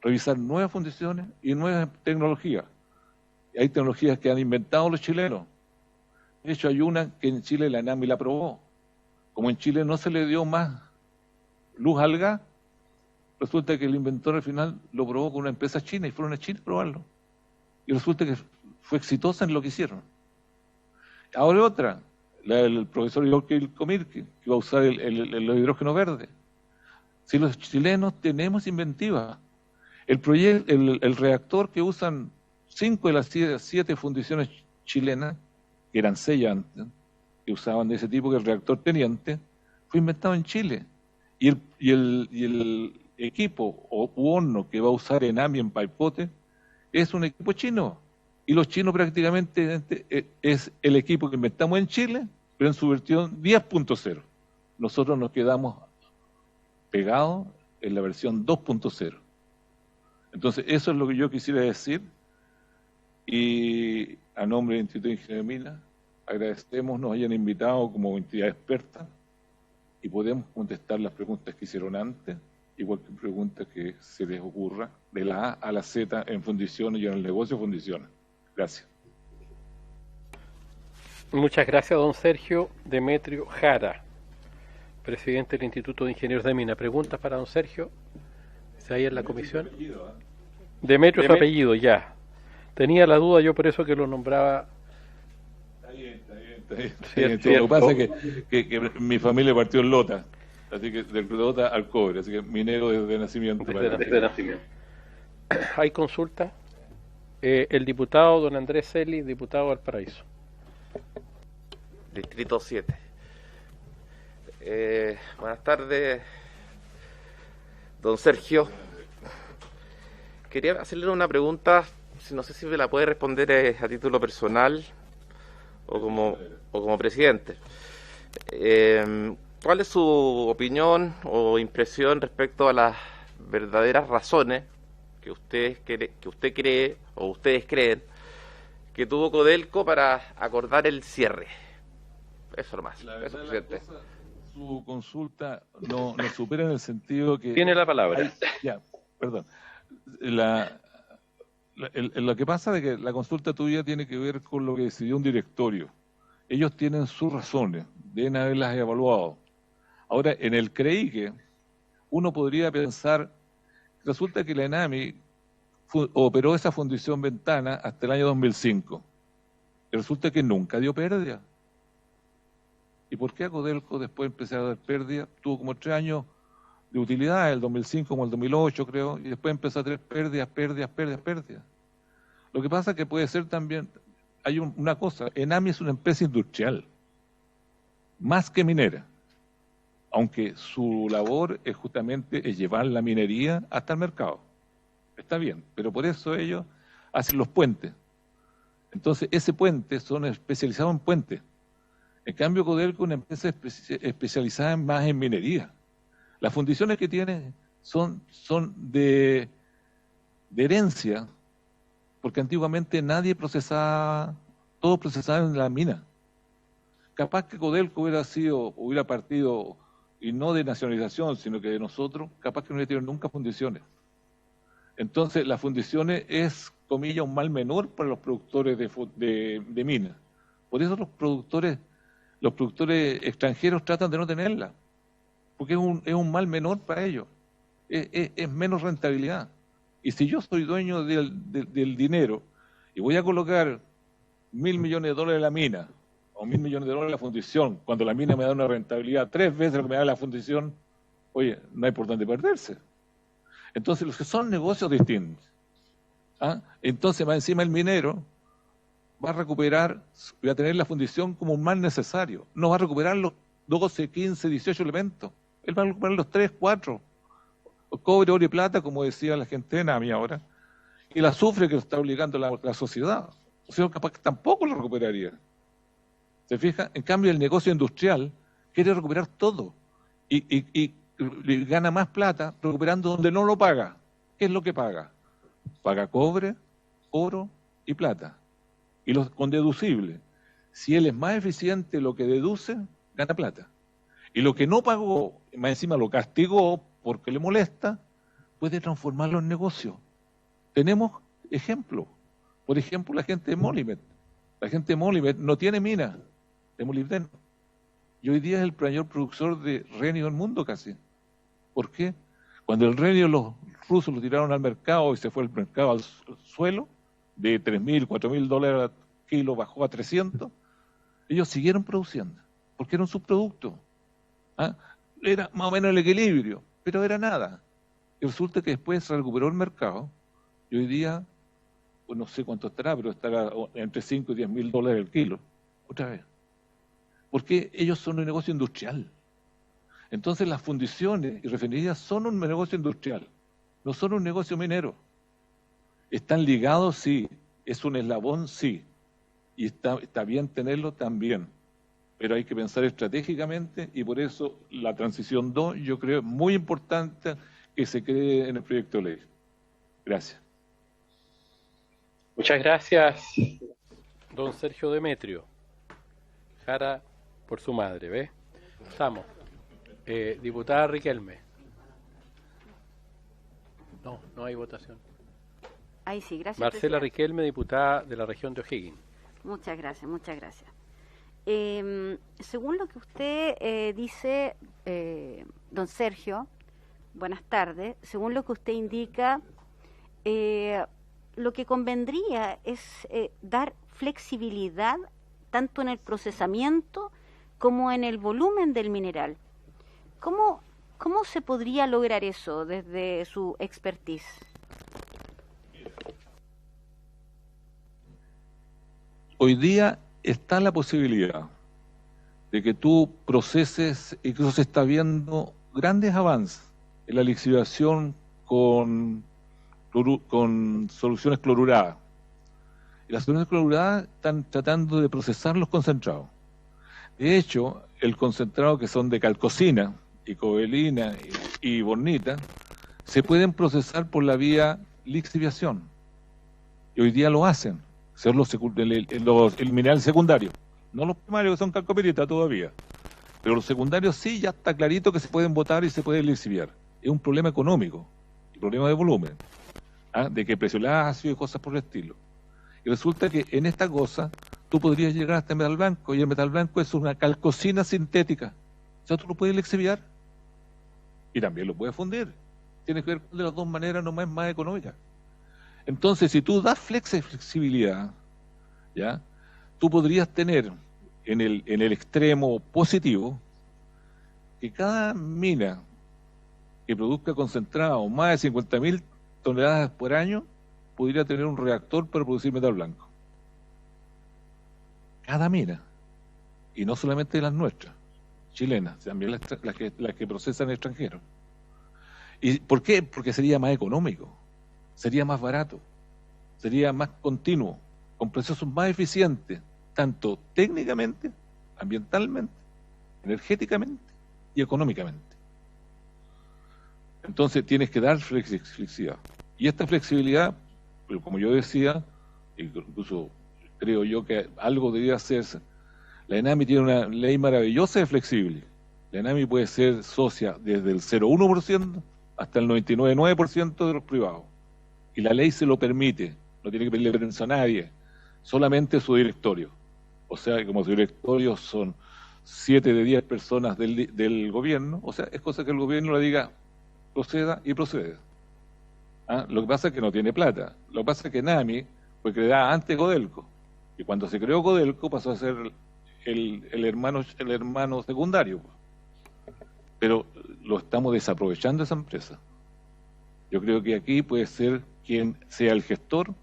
revisar nuevas fundiciones y nuevas tecnologías. Hay tecnologías que han inventado los chilenos. De hecho, hay una que en Chile la Enami la aprobó. Como en Chile no se le dio más luz al gas, resulta que el inventor al final lo probó con una empresa china y fueron a China a probarlo. Y resulta que fue exitosa en lo que hicieron. Ahora otra, el profesor Yorkil Comirque, que va a usar el hidrógeno verde. Si los chilenos tenemos inventiva, el reactor que usan 5 de las 7 fundiciones chilenas, que eran 6 antes, que usaban de ese tipo, que el reactor teniente, fue inventado en Chile. Y el equipo u horno que va a usar Enami en Paipote es un equipo chino. Y los chinos prácticamente es el equipo que inventamos en Chile, pero en su versión 10.0. Nosotros nos quedamos pegados en la versión 2.0. Entonces, eso es lo que yo quisiera decir. Y a nombre del Instituto de Ingeniería de Minas, agradecemos nos hayan invitado como entidad experta y podemos contestar las preguntas que hicieron antes y cualquier pregunta que se les ocurra, de la A a la Z en fundiciones y en el negocio de fundiciones. Gracias. Muchas gracias, don Sergio Demetrio Jara, presidente del Instituto de Ingenieros de Minas. ¿Preguntas para don Sergio? ¿Está ahí en la comisión? Demetrio su apellido, ya. Tenía la duda yo, por eso que lo nombraba. Está bien. Lo que pasa es que mi familia partió en Lota, así que del Lota al cobre, así que minero desde nacimiento. Desde nacimiento. ¿Hay consulta? El diputado don Andrés Celi, diputado Valparaíso. Distrito 7. Buenas tardes, don Sergio. Quería hacerle una pregunta, no sé si me la puede responder a título personal o como presidente. ¿Cuál es su opinión o impresión respecto a las verdaderas razones que usted cree o ustedes creen que tuvo Codelco para acordar el cierre? Eso nomás. Eso, presidente. Su consulta no supera en el sentido que... Tiene la palabra. Perdón. Lo que pasa es que la consulta tuya tiene que ver con lo que decidió un directorio. Ellos tienen sus razones, deben haberlas evaluado. Ahora, en el CREIQUE, uno podría pensar, resulta que la Enami operó esa fundición Ventana hasta el año 2005. Y resulta que nunca dio pérdida. ¿Y por qué a Codelco después empezó a dar pérdida? Tuvo como 3 años de utilidad, el 2005 como el 2008 creo, y después empezó a tener pérdidas. Lo que pasa es que puede ser también, hay una cosa, Enami es una empresa industrial, más que minera, aunque su labor es justamente llevar la minería hasta el mercado. Está bien, pero por eso ellos hacen los puentes. Entonces, ese puente son especializados en puentes. En cambio, Codelco es una empresa especializada más en minería. Las fundiciones que tiene son de herencia, porque antiguamente nadie procesaba, todo procesaba en la mina. Capaz que Codelco hubiera partido, y no de nacionalización, sino que de nosotros, capaz que no hubiera tenido nunca fundiciones. Entonces, las fundiciones es, comillas, un mal menor para los productores de minas. Por eso los productores extranjeros tratan de no tenerla, porque es un mal menor para ellos, es menos rentabilidad. Y si yo soy dueño del dinero y voy a colocar $1.000 millones en la mina, o $1.000 millones en la fundición, cuando la mina me da una rentabilidad 3 veces lo que me da la fundición, oye, no hay por dónde perderse. Entonces, los que son negocios distintos. Entonces, más encima el minero, va a recuperar, va a tener la fundición como un mal necesario. No va a recuperar los 12, 15, 18 elementos. Él va a recuperar los 3, 4. Cobre, oro y plata, como decía la gente de NAMI ahora. Y el azufre que lo está obligando la sociedad. O sea, capaz que tampoco lo recuperaría. ¿Se fija? En cambio, el negocio industrial quiere recuperar todo. Y gana más plata recuperando donde no lo paga. ¿Qué es lo que paga? Paga cobre, oro y plata. Y con deducible. Si él es más eficiente lo que deduce, gana plata. Y lo que no pagó, más encima lo castigó porque le molesta, puede transformarlo en negocio. Tenemos ejemplos. Por ejemplo, la gente de Molimet. La gente de Molimet no tiene mina de molibdeno. Y hoy día es el mayor productor de renio del mundo casi. ¿Por qué? Cuando el renio los rusos lo tiraron al mercado y se fue el mercado al suelo, de $3.000, $4.000 al kilo bajó a 300, ellos siguieron produciendo, porque era un subproducto. ¿Ah? Era más o menos el equilibrio, pero era nada. Y resulta que después se recuperó el mercado, y hoy día, pues no sé cuánto estará, pero estará entre 5 y 10 mil dólares el kilo, otra vez. Porque ellos son un negocio industrial. Entonces las fundiciones y refinerías son un negocio industrial, no son un negocio minero. ¿Están ligados? Sí. ¿Es un eslabón? Sí. Y está bien tenerlo también. Pero hay que pensar estratégicamente y por eso la transición 2 yo creo es muy importante que se cree en el proyecto de ley. Gracias. Muchas gracias, don Sergio Demetrio. Jara por su madre, ¿ves? Estamos. Diputada Riquelme. No hay votación. Ahí sí, gracias. Marcela presidente. Riquelme, diputada de la región de O'Higgins. Muchas gracias, muchas gracias. Según lo que usted dice, don Sergio, buenas tardes, según lo que usted indica, lo que convendría es dar flexibilidad tanto en el procesamiento como en el volumen del mineral. ¿Cómo se podría lograr eso desde su expertise? Hoy día está la posibilidad de que tú proceses, y que se está viendo grandes avances en la lixiviación con soluciones cloruradas. Y las soluciones cloruradas están tratando de procesar los concentrados. De hecho, el concentrado que son de calcosina y cobalina y bornita se pueden procesar por la vía lixiviación. Y hoy día lo hacen. Son el mineral secundario, no los primarios que son calcopirita todavía, pero los secundarios sí, ya está clarito que se pueden botar y se pueden lixiviar. Es un problema económico, un problema de volumen, de que precio el ácido y cosas por el estilo. Y resulta que en esta cosa tú podrías llegar hasta el metal blanco, y el metal blanco es una calcosina sintética, o sea, tú lo puedes lixiviar y también lo puedes fundir. Tiene que ver de las dos maneras, nomás es más económica. Entonces, si tú das flexibilidad, ¿ya? Tú podrías tener en el extremo positivo que cada mina que produzca concentrado más de 50.000 toneladas por año podría tener un reactor para producir metal blanco. Cada mina. Y no solamente las nuestras, chilenas, también las que procesan extranjeros. ¿Y por qué? Porque sería más económico. Sería más barato, sería más continuo, con procesos más eficientes, tanto técnicamente, ambientalmente, energéticamente y económicamente. Entonces tienes que dar flexibilidad. Y esta flexibilidad, como yo decía, incluso creo yo que algo debería hacerse, la ENAMI tiene una ley maravillosa de flexible. La ENAMI puede ser socia desde el 0,1% hasta el 99,9% de los privados. Y la ley se lo permite, no tiene que pedirle permiso a nadie, solamente su directorio. O sea, como su directorio son 7 de 10 personas del gobierno, o sea, es cosa que el gobierno le diga, proceda y procede. Lo que pasa es que no tiene plata. Lo que pasa es que NAMI fue creada antes Codelco, y cuando se creó Codelco pasó a ser el hermano secundario. Pero lo estamos desaprovechando esa empresa. Yo creo que aquí puede ser quien sea el gestor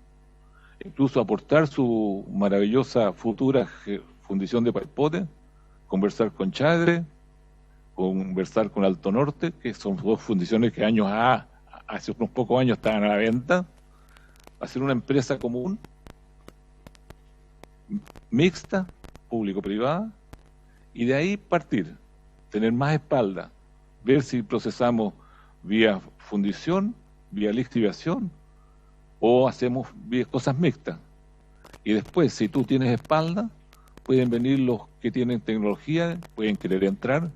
incluso aportar su maravillosa futura fundición de Paipote, conversar con Chagre, conversar con Alto Norte, que son dos fundiciones que hace unos pocos años estaban a la venta, hacer una empresa común, mixta, público-privada, y de ahí partir, tener más espalda, ver si procesamos vía fundición, vía lixiviación, o hacemos cosas mixtas. Y después, si tú tienes espalda, pueden venir los que tienen tecnología, pueden querer entrar,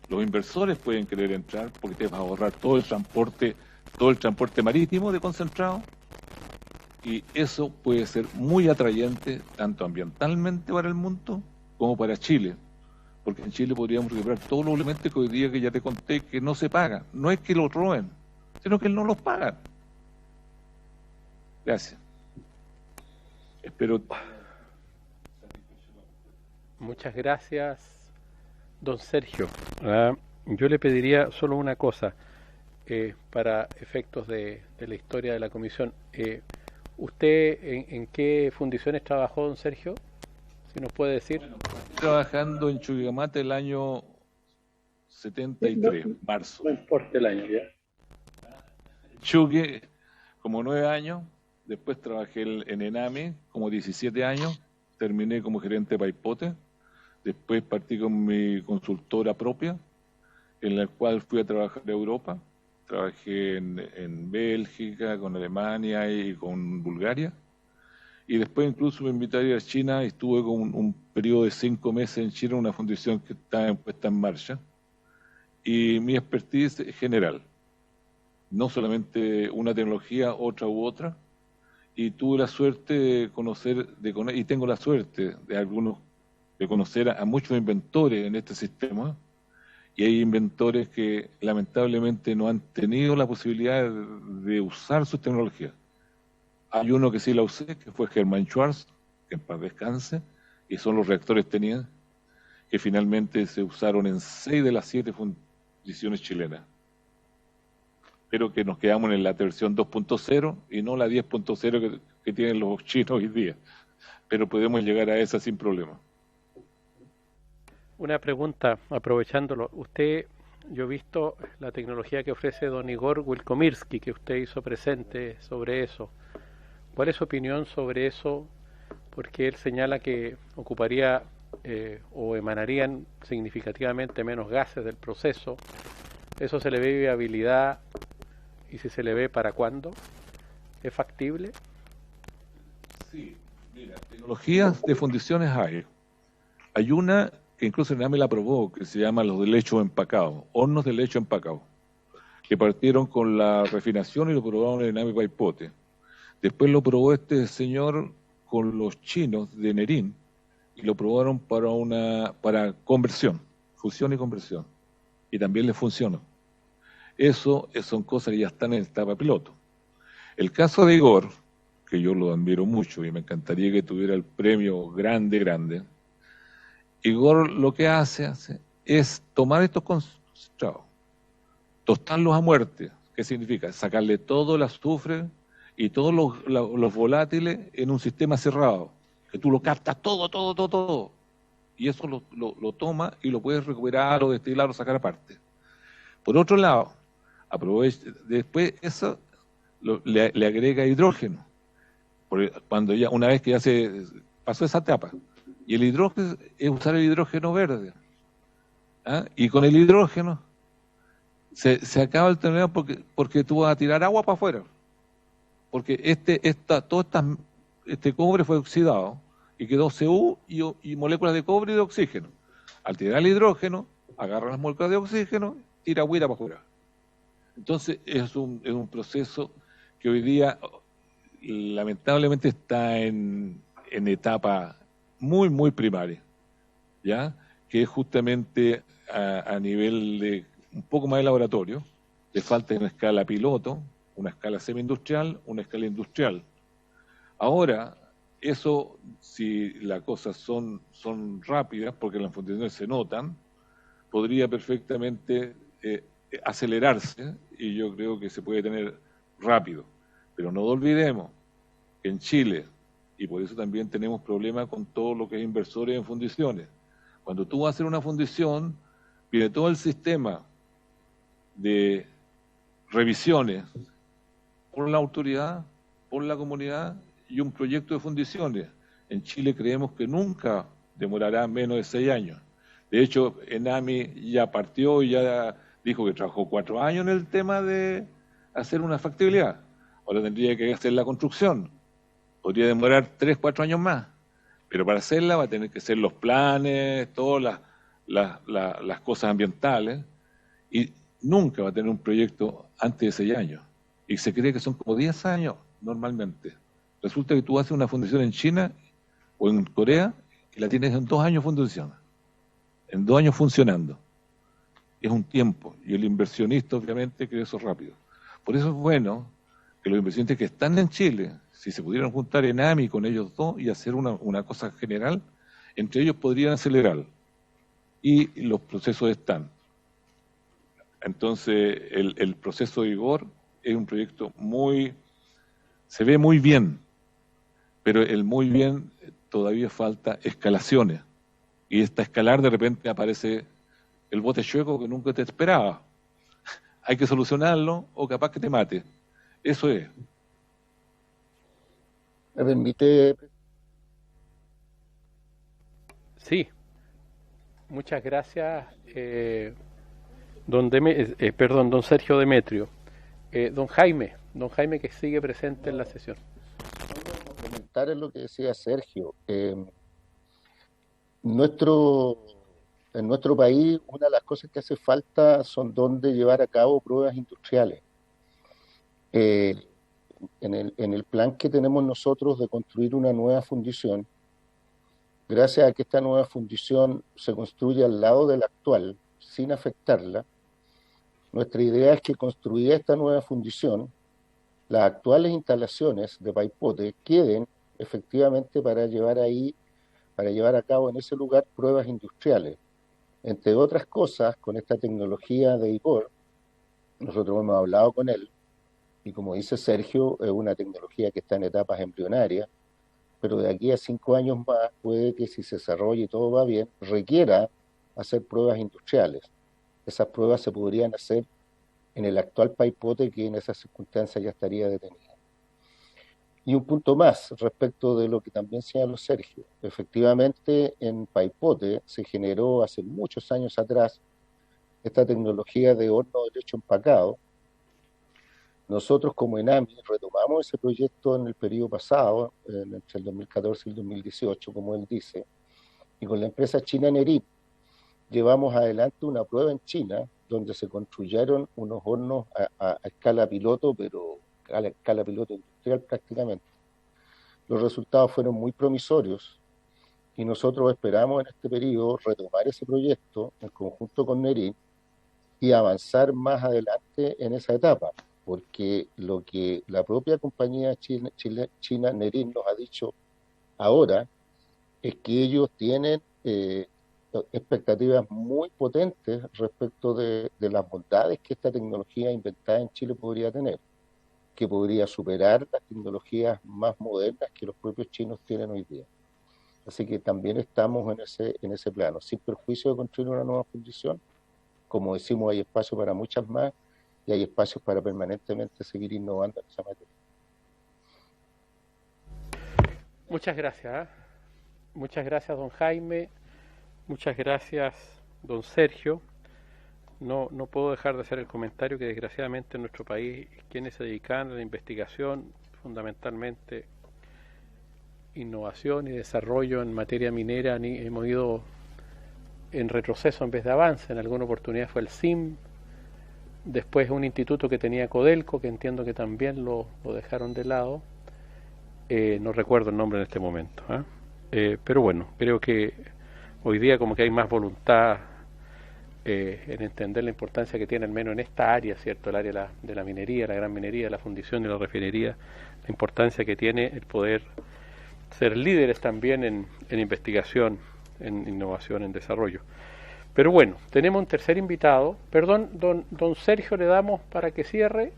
los inversores pueden querer entrar, porque te vas a ahorrar todo el transporte marítimo de concentrado, y eso puede ser muy atrayente, tanto ambientalmente para el mundo, como para Chile, porque en Chile podríamos recuperar todos los elementos que hoy día que ya te conté que no se pagan. No es que los roben, sino que no los pagan. Gracias. Espero. Muchas gracias, don Sergio. Yo le pediría solo una cosa, para efectos de la historia de la comisión. ¿Usted en qué fundiciones trabajó, don Sergio? Si nos puede decir. Bueno, trabajando en Chuquicamata el año 73, marzo. No importa el año, ya. Chuque, como 9 años. Después trabajé en Ename, como 17 años. Terminé como gerente de Paipote. Después partí con mi consultora propia, en la cual fui a trabajar a Europa. Trabajé en Bélgica, con Alemania y con Bulgaria. Y después incluso me invitaron a ir a China y estuve con un periodo de 5 meses en China, una fundición que está puesta en marcha. Y mi expertise es general, no solamente una tecnología, otra u otra. Y tuve la suerte de conocer, y tengo la suerte de conocer a muchos inventores en este sistema. Y hay inventores que lamentablemente no han tenido la posibilidad de usar sus tecnologías. Hay uno que sí la usé, que fue Germán Schwarz, que en paz descanse, y son los reactores TENIA, que finalmente se usaron en 6 de las 7 fundiciones chilenas. Pero que nos quedamos en la versión 2.0 y no la 10.0 que tienen los chinos hoy día. Pero podemos llegar a esa sin problema. Una pregunta, aprovechándolo. Yo he visto la tecnología que ofrece don Igor Wilkomirski, que usted hizo presente sobre eso. ¿Cuál es su opinión sobre eso? Porque él señala que ocuparía o emanarían significativamente menos gases del proceso. ¿Eso se le ve viabilidad? Y si se le ve, ¿para cuándo? ¿Es factible? Sí, mira, tecnologías de fundiciones hay. Hay una que incluso Ename la probó, que se llama los de lecho empacado, hornos de lecho empacado, que partieron con la refinación y lo probaron en Ename Paipote. Después lo probó este señor con los chinos de Nerín y lo probaron para conversión, fusión y conversión. Y también le funcionó. Eso son cosas que ya están en etapa piloto. El caso de Igor, que yo lo admiro mucho y me encantaría que tuviera el premio grande. Igor lo que hace es tomar estos concentrados, tostarlos a muerte. ¿Qué significa? Sacarle todo el azufre y todos los volátiles en un sistema cerrado, que tú lo captas todo, y eso lo toma y lo puedes recuperar o destilar o sacar aparte. Por otro lado, después eso le agrega hidrógeno, cuando ya una vez que ya se pasó esa etapa, y el hidrógeno es usar el hidrógeno verde, y con el hidrógeno se acaba el torneo porque tú vas a tirar agua para afuera, porque este cobre fue oxidado y quedó Cu y moléculas de cobre y de oxígeno. Al tirar el hidrógeno, agarra las moléculas de oxígeno, tira agüita para afuera. Entonces es un proceso que hoy día lamentablemente está en etapa muy primaria, ¿ya? Que es justamente a nivel de un poco más de laboratorio. Le falta una escala piloto, una escala semi-industrial, una escala industrial. Ahora, eso, si las cosas son rápidas, porque las fundiciones se notan, podría perfectamente acelerarse, y yo creo que se puede tener rápido. Pero no olvidemos que en Chile y por eso también tenemos problemas con todo lo que es inversores en fundiciones. Cuando tú vas a hacer una fundición, viene todo el sistema de revisiones por la autoridad, por la comunidad y un proyecto de fundiciones. En Chile creemos que nunca demorará menos de 6 años. De hecho, ENAMI ya partió y ya dijo que trabajó 4 años en el tema de hacer una factibilidad. Ahora tendría que hacer la construcción. Podría demorar 3, 4 años más. Pero para hacerla va a tener que hacer los planes, todas las cosas ambientales. Y nunca va a tener un proyecto antes de 6 años. Y se cree que son como 10 años normalmente. Resulta que tú haces una fundición en China o en Corea y la tienes en 2 años fundición. En 2 años funcionando. Es un tiempo. Y el inversionista obviamente quiere eso rápido. Por eso es bueno que los inversionistas que están en Chile, si se pudieran juntar en AMI con ellos dos y hacer una cosa general, entre ellos podrían acelerar. Y los procesos están. Entonces, el proceso de Igor es un proyecto se ve muy bien, pero el muy bien todavía falta escalaciones. Y esta escalar de repente aparece el bote chueco que nunca te esperaba. Hay que solucionarlo o capaz que te mate. Eso es. ¿Me permite? Sí. Muchas gracias, don Sergio Demetrio. Don Jaime que sigue presente en la sesión. Comentar en lo que decía Sergio. En nuestro país, una de las cosas que hace falta son donde llevar a cabo pruebas industriales. En el plan que tenemos nosotros de construir una nueva fundición, gracias a que esta nueva fundición se construye al lado de la actual, sin afectarla, nuestra idea es que construida esta nueva fundición, las actuales instalaciones de Paipote queden efectivamente para llevar a cabo en ese lugar pruebas industriales. Entre otras cosas, con esta tecnología de Igor, nosotros hemos hablado con él, y como dice Sergio, es una tecnología que está en etapas embrionarias, pero de aquí a 5 años más puede que si se desarrolla y todo va bien, requiera hacer pruebas industriales. Esas pruebas se podrían hacer en el actual Paipote, que en esas circunstancias ya estaría detenido. Y un punto más respecto de lo que también señaló Sergio. Efectivamente, en Paipote se generó hace muchos años atrás esta tecnología de horno de lecho empacado. Nosotros como ENAMI retomamos ese proyecto en el periodo pasado, entre el 2014 y el 2018, como él dice, y con la empresa china Nerin llevamos adelante una prueba en China donde se construyeron unos hornos a escala piloto, pero a la escala piloto industrial prácticamente. Los resultados fueron muy promisorios y nosotros esperamos en este periodo retomar ese proyecto en conjunto con Nerin y avanzar más adelante en esa etapa, porque lo que la propia compañía china Nerin nos ha dicho ahora es que ellos tienen expectativas muy potentes respecto de las bondades que esta tecnología inventada en Chile podría tener, que podría superar las tecnologías más modernas que los propios chinos tienen hoy día. Así que también estamos en ese plano, sin perjuicio de construir una nueva fundición. Como decimos, hay espacio para muchas más y hay espacios para permanentemente seguir innovando en esa materia. Muchas gracias. Muchas gracias, don Jaime. Muchas gracias, don Sergio. No puedo dejar de hacer el comentario que desgraciadamente en nuestro país quienes se dedican a la investigación, fundamentalmente innovación y desarrollo en materia minera, hemos ido en retroceso en vez de avance. En alguna oportunidad fue el CIM, después un instituto que tenía Codelco, que entiendo que también lo dejaron de lado. No recuerdo el nombre en este momento, pero bueno, creo que hoy día como que hay más voluntad en entender la importancia que tiene, al menos en esta área, ¿cierto? El área de la minería, la gran minería, la fundición y la refinería, la importancia que tiene el poder ser líderes también en investigación, en innovación, en desarrollo. Pero bueno, tenemos un tercer invitado. Perdón, don Sergio le damos para que cierre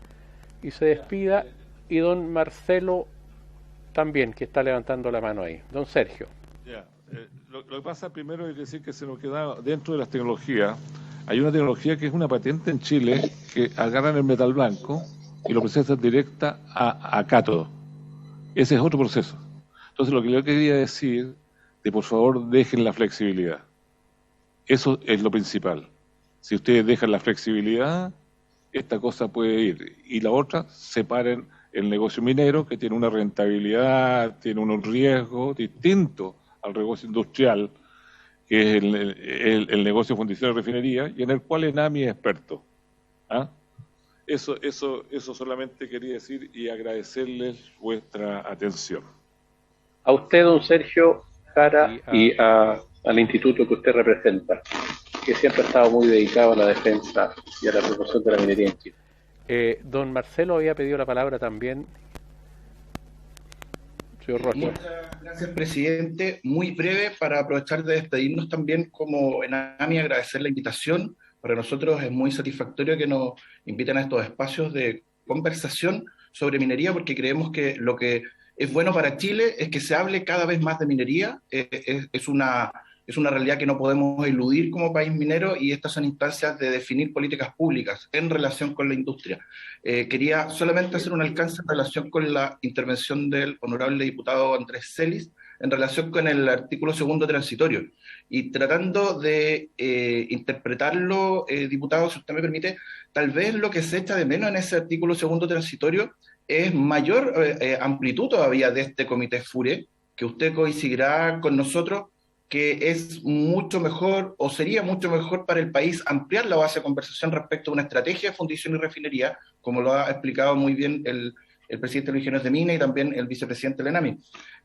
y se despida, y don Marcelo también, que está levantando la mano ahí. Don Sergio. Ya, lo que pasa primero es decir que se nos queda dentro de las tecnologías. Hay una tecnología que es una patente en Chile que agarran el metal blanco y lo procesan directa a cátodo. Ese es otro proceso. Entonces lo que yo quería decir, de por favor dejen la flexibilidad. Eso es lo principal. Si ustedes dejan la flexibilidad, esta cosa puede ir. Y la otra, separen el negocio minero, que tiene una rentabilidad, tiene un riesgo distinto al negocio industrial, que es el negocio de fundición de refinería, y en el cual ENAMI es experto. ¿Ah? Eso solamente quería decir y agradecerles vuestra atención. A usted, don Sergio Jara, y al instituto que usted representa, que siempre ha estado muy dedicado a la defensa y a la promoción de la minería en Chile. Don Marcelo había pedido la palabra también. Señor Rocha. Muchas gracias, presidente. Muy breve, para aprovechar de despedirnos también como ENAMI, agradecer la invitación. Para nosotros es muy satisfactorio que nos inviten a estos espacios de conversación sobre minería, porque creemos que lo que es bueno para Chile es que se hable cada vez más de minería. Es una realidad que no podemos eludir como país minero, y estas son instancias de definir políticas públicas en relación con la industria. Quería solamente hacer un alcance en relación con la intervención del honorable diputado Andrés Celis en relación con el artículo 2º transitorio, y tratando de interpretarlo, diputado, si usted me permite, tal vez lo que se echa de menos en ese artículo 2º transitorio es mayor amplitud todavía de este comité FURE, que usted coincidirá con nosotros que es mucho mejor, o sería mucho mejor para el país, ampliar la base de conversación respecto a una estrategia de fundición y refinería, como lo ha explicado muy bien el presidente de los ingenieros de mina y también el vicepresidente del ENAMI.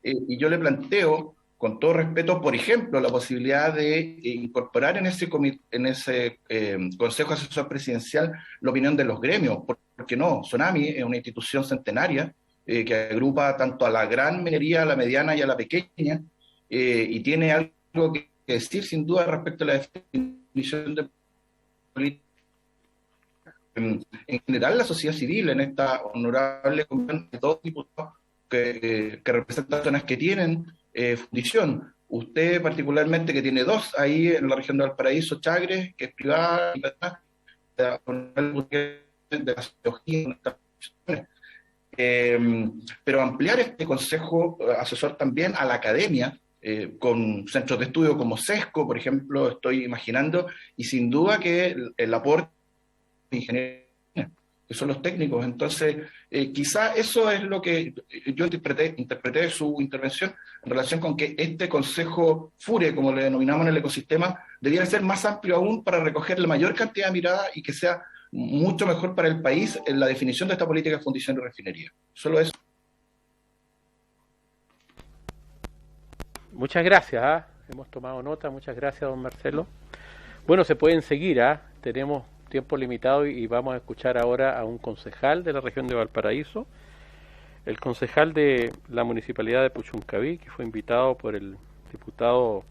Y yo le planteo, con todo respeto, por ejemplo, la posibilidad de incorporar en ese Consejo Asesor Presidencial la opinión de los gremios. ¿Por qué no? SONAMI es una institución centenaria que agrupa tanto a la gran minería, a la mediana y a la pequeña, y tiene algo que decir sin duda respecto a la definición de política. En general, la sociedad civil, en esta honorable convención de dos diputados que representan personas que tienen fundición. Usted particularmente, que tiene dos ahí en la región de Valparaíso, Chagres, que es privada, y de la sociología, pero ampliar este consejo asesor también a la academia, con centros de estudio como SESCO, por ejemplo, estoy imaginando, y sin duda que el aporte de ingeniería, que son los técnicos. Entonces, quizá eso es lo que yo interpreté de su intervención en relación con que este consejo FURE, como le denominamos en el ecosistema, debiera ser más amplio aún para recoger la mayor cantidad de miradas y que sea mucho mejor para el país en la definición de esta política de fundición y refinería. Solo eso. Muchas gracias, hemos tomado nota. Muchas gracias, don Marcelo. Bueno, se pueden seguir, tenemos tiempo limitado y vamos a escuchar ahora a un concejal de la región de Valparaíso, el concejal de la municipalidad de Puchuncaví, que fue invitado por el diputado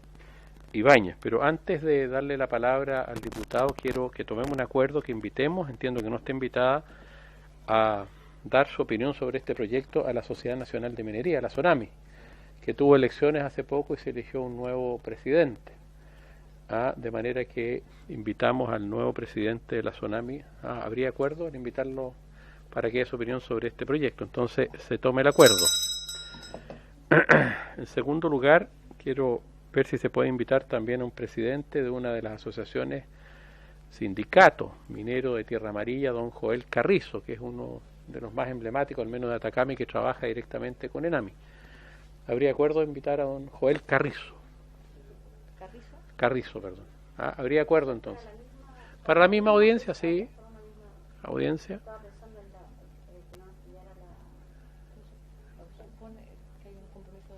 Ibáñez. Pero antes de darle la palabra al diputado, quiero que tomemos un acuerdo, que invitemos, entiendo que no está invitada, a dar su opinión sobre este proyecto a la Sociedad Nacional de Minería, la SONAMI, que tuvo elecciones hace poco y se eligió un nuevo presidente. De manera que invitamos al nuevo presidente de la SONAMI. ¿Habría acuerdo en invitarlo para que dé su opinión sobre este proyecto? Entonces se tome el acuerdo. En segundo lugar, quiero ver si se puede invitar también a un presidente de una de las asociaciones sindicato minero de Tierra Amarilla, don Joel Carrizo, que es uno de los más emblemáticos, al menos de Atacama, y que trabaja directamente con ENAMI. ¿Habría acuerdo de invitar a don Joel Carrizo? Carrizo, perdón. ¿Habría acuerdo entonces? Para la misma audiencia, sí. Audiencia.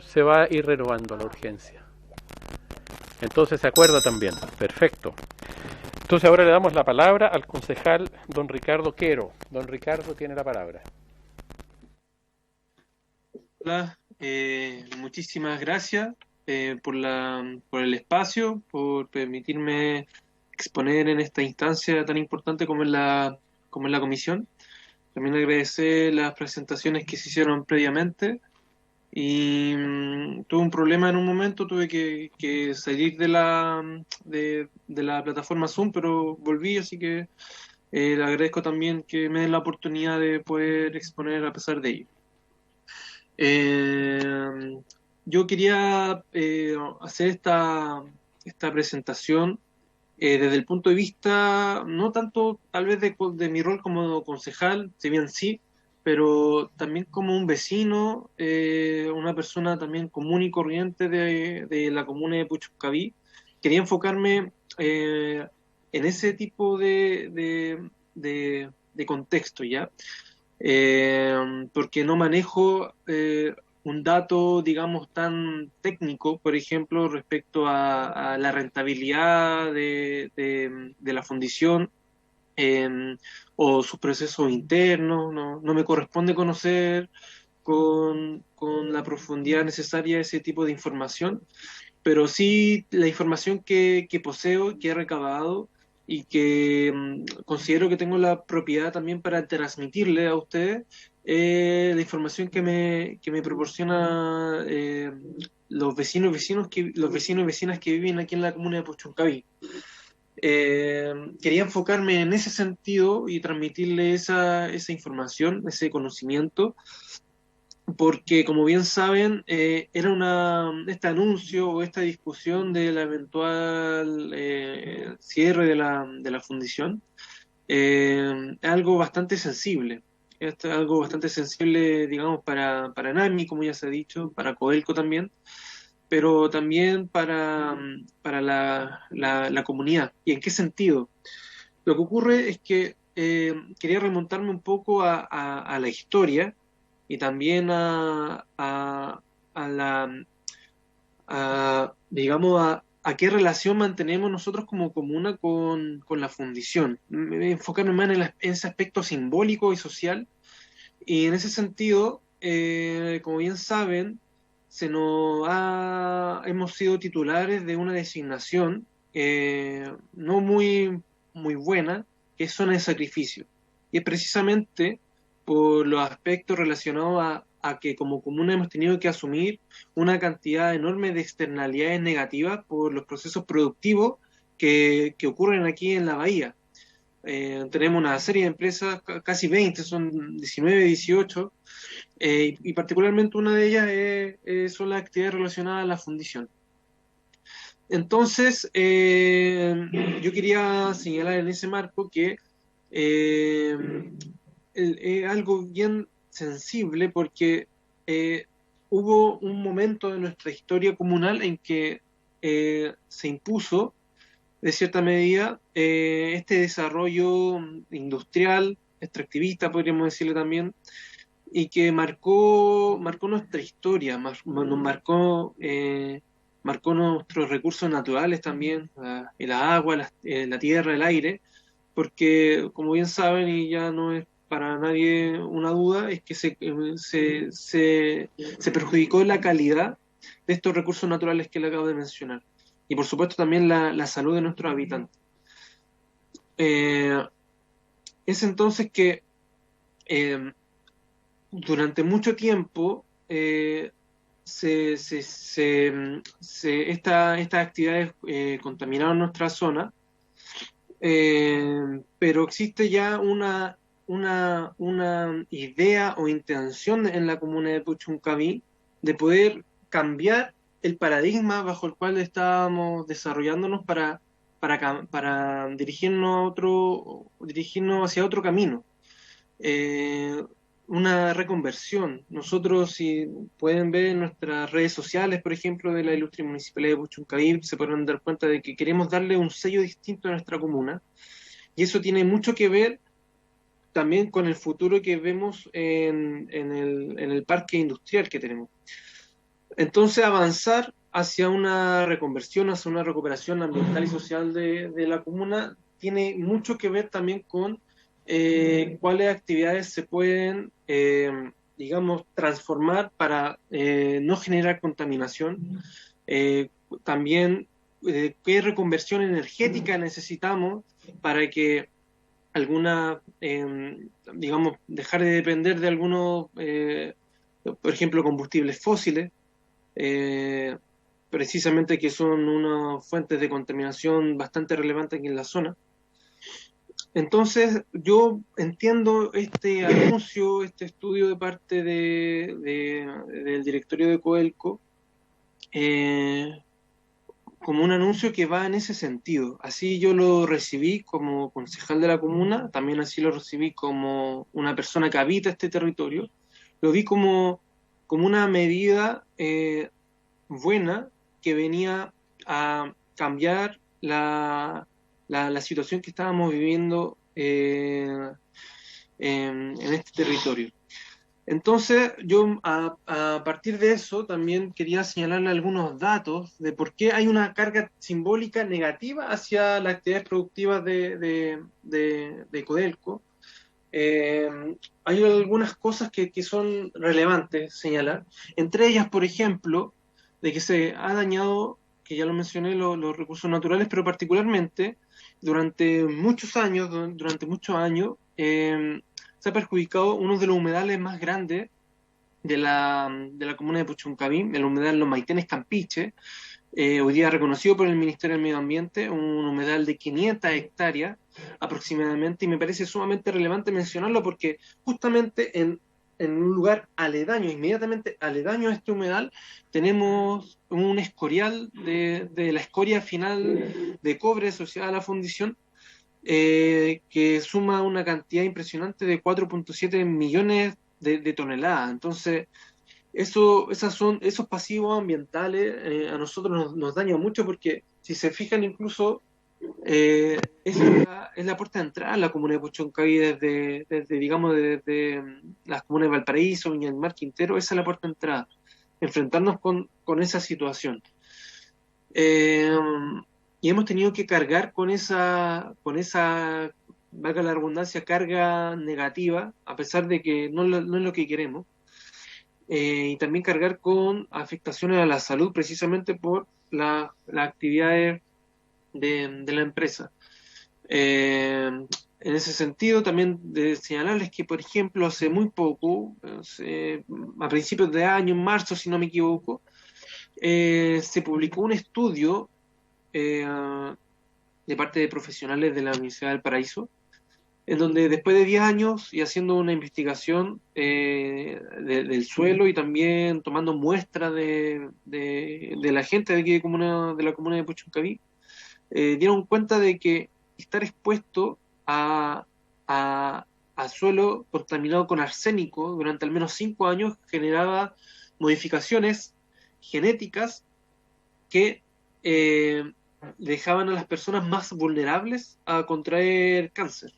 Se va a ir renovando la urgencia. Entonces se acuerda también. Perfecto. Entonces ahora le damos la palabra al concejal don Ricardo Quero. Don Ricardo tiene la palabra. Hola, muchísimas gracias por el espacio, por permitirme exponer en esta instancia tan importante como es la comisión. También agradecer las presentaciones que se hicieron previamente. y tuve un problema en un momento, tuve que salir de la plataforma Zoom, pero volví, así que le agradezco también que me den la oportunidad de poder exponer a pesar de ello. Yo quería hacer esta presentación desde el punto de vista, no tanto tal vez de mi rol como concejal, si bien sí, pero también como un vecino, una persona también común y corriente de la comuna de Puchuncaví. Quería enfocarme en ese tipo de contexto, ¿ya? Porque no manejo un dato, digamos, tan técnico, por ejemplo, respecto a la rentabilidad de la fundición o sus procesos internos. No me corresponde conocer con la profundidad necesaria ese tipo de información, pero sí la información que poseo, que he recabado y que considero que tengo la propiedad también para transmitirle a ustedes la información que me proporciona los vecinos y vecinas que viven aquí en la comuna de Puchuncaví. Quería enfocarme en ese sentido y transmitirle esa información, ese conocimiento, porque como bien saben, era este anuncio o esta discusión de la eventual cierre de la fundición, algo bastante sensible. Esto es algo bastante sensible, digamos, para NAMI, como ya se ha dicho, para Codelco también, pero también para la comunidad. ¿Y en qué sentido? Lo que ocurre es que quería remontarme un poco a la historia y también digamos, a qué relación mantenemos nosotros como comuna con la fundición. Enfocarme más en ese aspecto simbólico y social. Y en ese sentido, como bien saben, hemos sido titulares de una designación no muy buena, que es zona de sacrificio. Y es precisamente por los aspectos relacionados a que como comuna hemos tenido que asumir una cantidad enorme de externalidades negativas por los procesos productivos que ocurren aquí en la bahía. Tenemos una serie de empresas, casi 20, son 19, 18, y particularmente una de ellas son las actividades relacionadas a la fundición. Entonces, yo quería señalar en ese marco que algo bien sensible, porque hubo un momento de nuestra historia comunal en que se impuso, de cierta medida, este desarrollo industrial, extractivista, podríamos decirle también, y que marcó nuestra historia, nos marcó nuestros recursos naturales también, el agua, la tierra, el aire, porque como bien saben, y ya no es para nadie una duda, es que se perjudicó la calidad de estos recursos naturales que le acabo de mencionar. Y por supuesto también la salud de nuestros habitantes. Es entonces que durante mucho tiempo estas actividades contaminaron nuestra zona, pero existe ya una idea o intención en la comuna de Puchuncaví de poder cambiar el paradigma bajo el cual estábamos desarrollándonos para dirigirnos hacia otro camino. Una reconversión. Nosotros, si pueden ver en nuestras redes sociales, por ejemplo, de la Ilustre Municipalidad de Puchuncaví, se podrán dar cuenta de que queremos darle un sello distinto a nuestra comuna, y eso tiene mucho que ver también con el futuro que vemos en el parque industrial que tenemos. Entonces, avanzar hacia una reconversión, hacia una recuperación ambiental y social de la comuna, tiene mucho que ver también con cuáles actividades se pueden, digamos, transformar para no generar contaminación. También, qué reconversión energética necesitamos para que digamos, dejar de depender de algunos por ejemplo, combustibles fósiles, precisamente que son unas fuentes de contaminación bastante relevantes aquí en la zona. Entonces, yo entiendo este anuncio, este estudio de parte del directorio de Codelco, como un anuncio que va en ese sentido. Así yo lo recibí como concejal de la comuna, también así lo recibí como una persona que habita este territorio. Lo vi como una medida buena que venía a cambiar la situación que estábamos viviendo en este territorio. Entonces, yo a partir de eso también quería señalarle algunos datos de por qué hay una carga simbólica negativa hacia las actividades productivas de Codelco. Hay algunas cosas que son relevantes señalar. Entre ellas, por ejemplo, de que se ha dañado, que ya lo mencioné, los recursos naturales, pero particularmente durante muchos años, se ha perjudicado uno de los humedales más grandes de la comuna de Puchuncaví, el humedal Los Maitenes Campiche, hoy día reconocido por el Ministerio del Medio Ambiente, un humedal de 500 hectáreas aproximadamente, y me parece sumamente relevante mencionarlo porque justamente en un lugar aledaño, inmediatamente aledaño a este humedal, tenemos un escorial de la escoria final de cobre asociada a la fundición, que suma una cantidad impresionante de 4.7 millones de toneladas. Entonces, esos pasivos ambientales a nosotros nos dañan mucho porque, si se fijan, incluso es la puerta de entrada a la comuna de Puchuncaví desde las comunas de Valparaíso, Viña del Mar, Quintero. Esa es la puerta de entrada, enfrentarnos con esa situación. Y hemos tenido que cargar con esa, valga la redundancia, carga negativa, a pesar de que no es lo que queremos. Y también cargar con afectaciones a la salud, precisamente por las actividades de la empresa. En ese sentido, también de señalarles que, por ejemplo, hace muy poco, a principios de año, en marzo, si no me equivoco, se publicó un estudio de parte de profesionales de la Universidad del Paraíso, en donde después de 10 años y haciendo una investigación del suelo y también tomando muestras de la gente de aquí de la comuna de Puchuncaví, dieron cuenta de que estar expuesto a suelo contaminado con arsénico durante al menos 5 años generaba modificaciones genéticas que dejaban a las personas más vulnerables a contraer cáncer,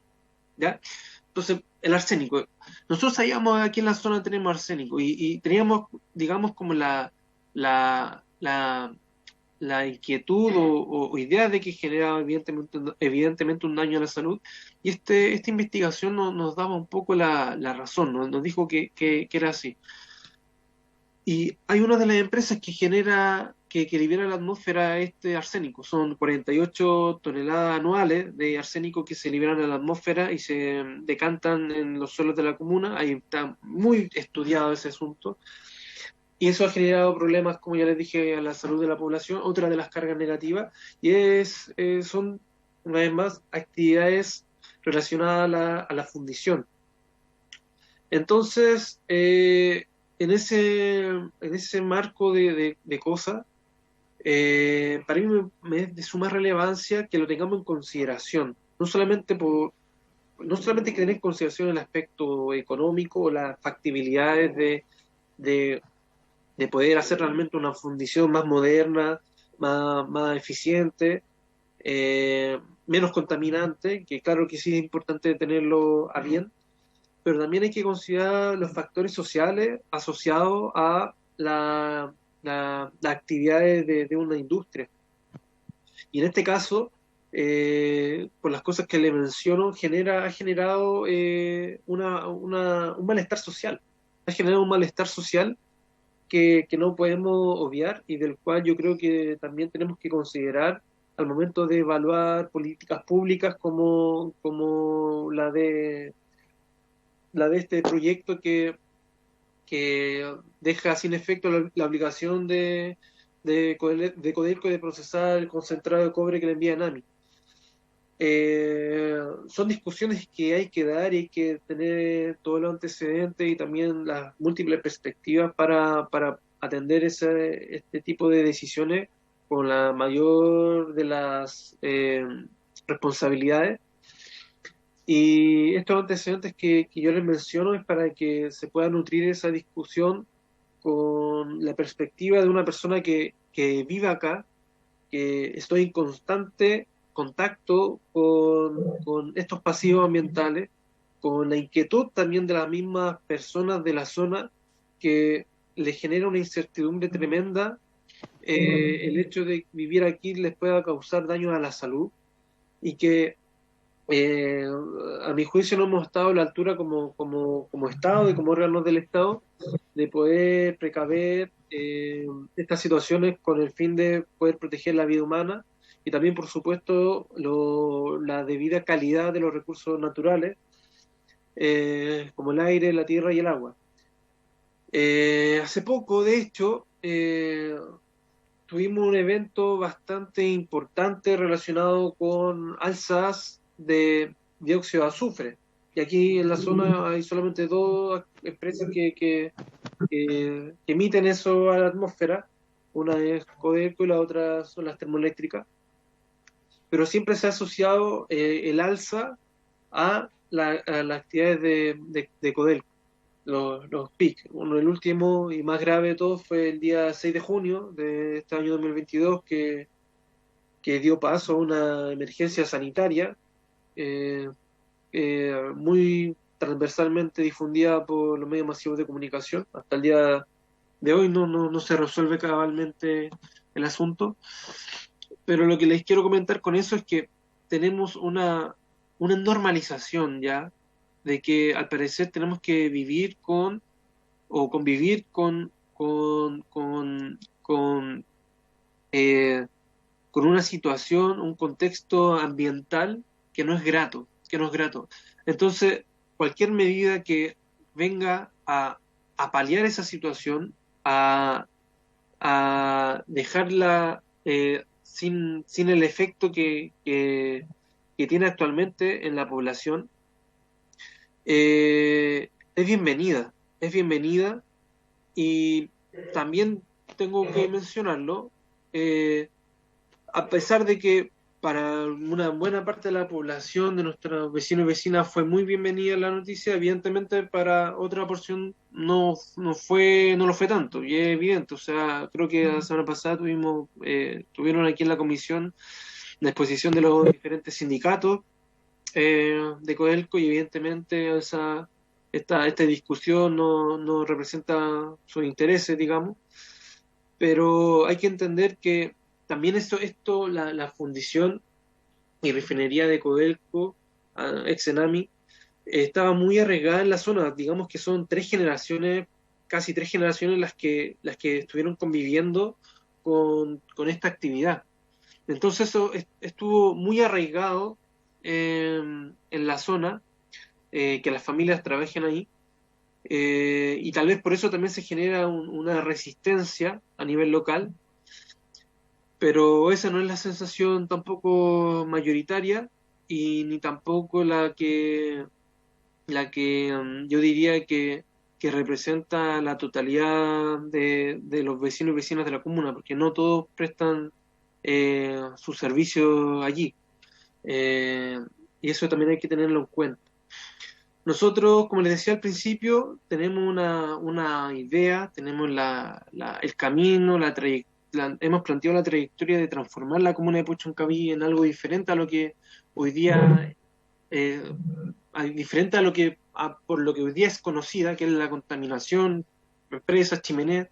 ¿ya? Entonces, el arsénico. Nosotros sabíamos aquí en la zona tenemos arsénico y teníamos, digamos, como la inquietud o idea de que generaba evidentemente un daño a la salud, y esta investigación nos daba un poco la razón, nos dijo que era así. Y hay una de las empresas que libera a la atmósfera este arsénico. Son 48 toneladas anuales de arsénico que se liberan a la atmósfera y se decantan en los suelos de la comuna. Ahí está muy estudiado ese asunto. Y eso ha generado problemas, como ya les dije, a la salud de la población. Otra de las cargas negativas, y son, una vez más, actividades relacionadas a la fundición. Entonces, en ese marco de cosas, para mí me es de suma relevancia que lo tengamos en consideración, no solamente hay que tener en consideración el aspecto económico o las factibilidades de poder hacer realmente una fundición más moderna, más eficiente, menos contaminante, que claro que sí es importante tenerlo a bien, pero también hay que considerar los factores sociales asociados a las actividades de una industria. Y en este caso, por las cosas que le menciono, ha generado un malestar social. Ha generado un malestar social que no podemos obviar y del cual yo creo que también tenemos que considerar al momento de evaluar políticas públicas como la de este proyecto que que deja sin efecto la obligación de Codelco de procesar el concentrado de cobre que le envía NAMI. Son discusiones que hay que dar y hay que tener todos los antecedentes y también las múltiples perspectivas para atender este tipo de decisiones con la mayor de las responsabilidades. Y estos antecedentes que yo les menciono es para que se pueda nutrir esa discusión con la perspectiva de una persona que vive acá, que estoy en constante contacto con estos pasivos ambientales, con la inquietud también de las mismas personas de la zona, que les genera una incertidumbre tremenda el hecho de vivir aquí les pueda causar daño a la salud, y que a mi juicio no hemos estado a la altura como Estado y como órganos del Estado de poder precaver estas situaciones con el fin de poder proteger la vida humana y también, por supuesto, la debida calidad de los recursos naturales, como el aire, la tierra y el agua. Hace poco, de hecho, tuvimos un evento bastante importante relacionado con alzas de dióxido de azufre. Y aquí en la zona hay solamente dos empresas que emiten eso a la atmósfera. Una es Codelco y la otra son las termoeléctricas. Pero siempre se ha asociado el alza a las actividades de Codelco, los PIC. Uno, el último y más grave de todos fue el día 6 de junio de este año 2022, que dio paso a una emergencia sanitaria muy transversalmente difundida por los medios masivos de comunicación. Hasta el día de hoy no se resuelve cabalmente el asunto, pero lo que les quiero comentar con eso es que tenemos una normalización ya de que al parecer tenemos que vivir con o convivir con una situación, un contexto ambiental que no es grato. Entonces, cualquier medida que venga a paliar esa situación, a dejarla sin el efecto que tiene actualmente en la población, es bienvenida, y también tengo que mencionarlo, a pesar de que para una buena parte de la población de nuestros vecinos y vecinas fue muy bienvenida la noticia, evidentemente para otra porción no lo fue tanto, y es evidente. O sea, creo que la semana pasada tuvieron aquí en la comisión la exposición de los diferentes sindicatos de Codelco, y evidentemente esta discusión no representa sus intereses, digamos, pero hay que entender que también la fundición y refinería de Codelco, ex Enami, estaba muy arraigada en la zona. Digamos que son casi tres generaciones las que estuvieron conviviendo con esta actividad. Entonces eso estuvo muy arraigado en la zona, que las familias trabajen ahí, y tal vez por eso también se genera una resistencia a nivel local, pero esa no es la sensación tampoco mayoritaria, y ni tampoco la que yo diría que representa la totalidad de los vecinos y vecinas de la comuna, porque no todos prestan sus servicios allí, y eso también hay que tenerlo en cuenta. Nosotros, como les decía al principio, tenemos una idea, tenemos el camino, hemos planteado la trayectoria de transformar la comuna de Puchuncaví en algo diferente a lo que hoy día por lo que hoy día es conocida, que es la contaminación, empresas, chimeneas,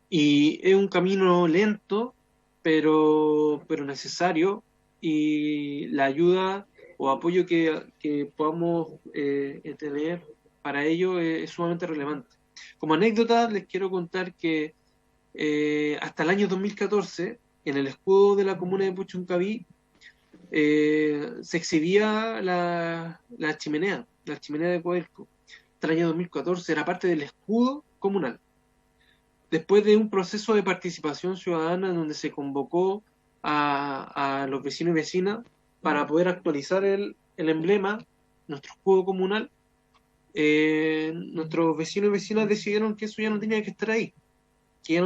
y es un camino lento, pero necesario, y la ayuda o apoyo que podamos tener para ello es sumamente relevante. Como anécdota, les quiero contar que hasta el año 2014, en el escudo de la comuna de Puchuncaví, se exhibía la chimenea de Codelco, hasta el año 2014 era parte del escudo comunal. Después de un proceso de participación ciudadana en donde se convocó a los vecinos y vecinas para poder actualizar el emblema, nuestro escudo comunal, nuestros vecinos y vecinas decidieron que eso ya no tenía que estar ahí, y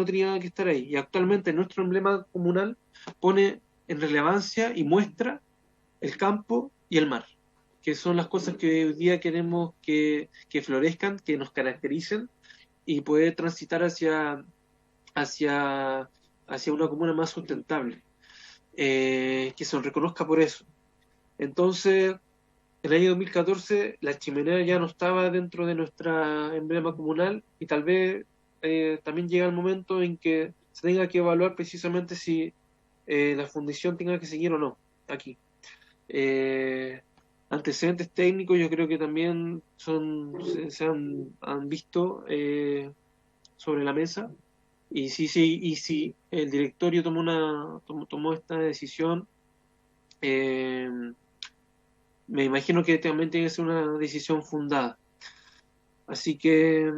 actualmente nuestro emblema comunal pone en relevancia y muestra el campo y el mar, que son las cosas que hoy día queremos que florezcan, que nos caractericen y poder transitar hacia una comuna más sustentable, que se nos reconozca por eso. Entonces, en el año 2014 la chimenea ya no estaba dentro de nuestra emblema comunal, y tal vez también llega el momento en que se tenga que evaluar precisamente si la fundición tenga que seguir o no aquí. Antecedentes técnicos yo creo que también se han visto sobre la mesa, y si el directorio tomó esta decisión, me imagino que también tiene que ser una decisión fundada. Así que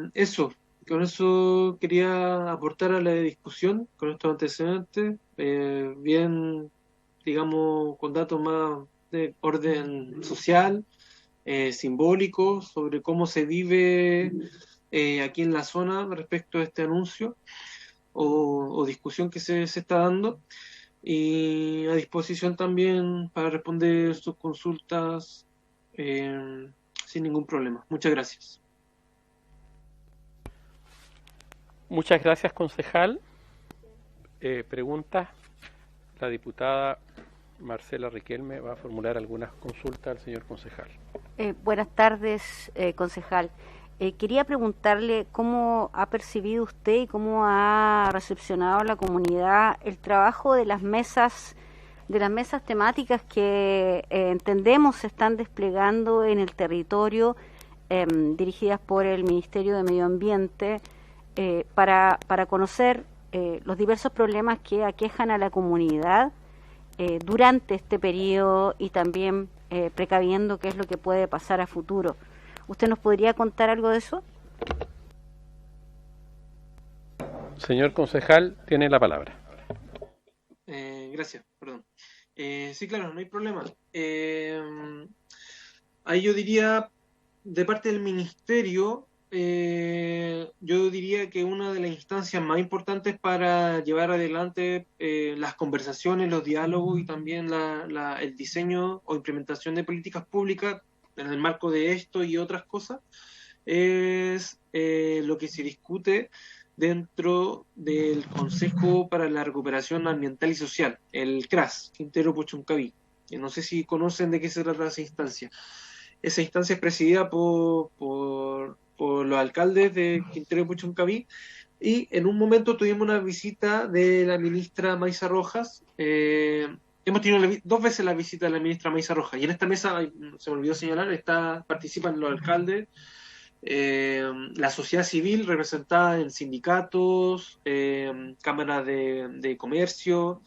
con eso quería aportar a la discusión, con estos antecedentes, bien, digamos, con datos más de orden social, simbólico, sobre cómo se vive aquí en la zona respecto a este anuncio o discusión que se está dando, y a disposición también para responder sus consultas sin ningún problema. Muchas gracias. Muchas gracias, concejal. Preguntas. La diputada Marcela Riquelme va a formular algunas consultas al señor concejal. Buenas tardes, concejal. Quería preguntarle cómo ha percibido usted y cómo ha recepcionado la comunidad el trabajo de las mesas temáticas que entendemos se están desplegando en el territorio, dirigidas por el Ministerio de Medio Ambiente, para conocer los diversos problemas que aquejan a la comunidad durante este periodo, y también precaviendo qué es lo que puede pasar a futuro. ¿Usted nos podría contar algo de eso? Señor concejal, tiene la palabra. Gracias, perdón. Sí, claro, no hay problema. Ahí yo diría, de parte del Ministerio, yo diría que una de las instancias más importantes para llevar adelante las conversaciones, los diálogos y también el diseño o implementación de políticas públicas en el marco de esto y otras cosas, es lo que se discute dentro del Consejo para la Recuperación Ambiental y Social, el CRAS, Quintero Puchuncaví. No sé si conocen de qué se trata esa instancia. Esa instancia es presidida por los alcaldes de Quintero Puchuncaví, y en un momento tuvimos una visita de la ministra Maysa Rojas. Hemos tenido 2 veces la visita de la ministra Maysa Rojas, y en esta mesa, se me olvidó señalar, participan los alcaldes, la sociedad civil representada en sindicatos, cámaras de comercio,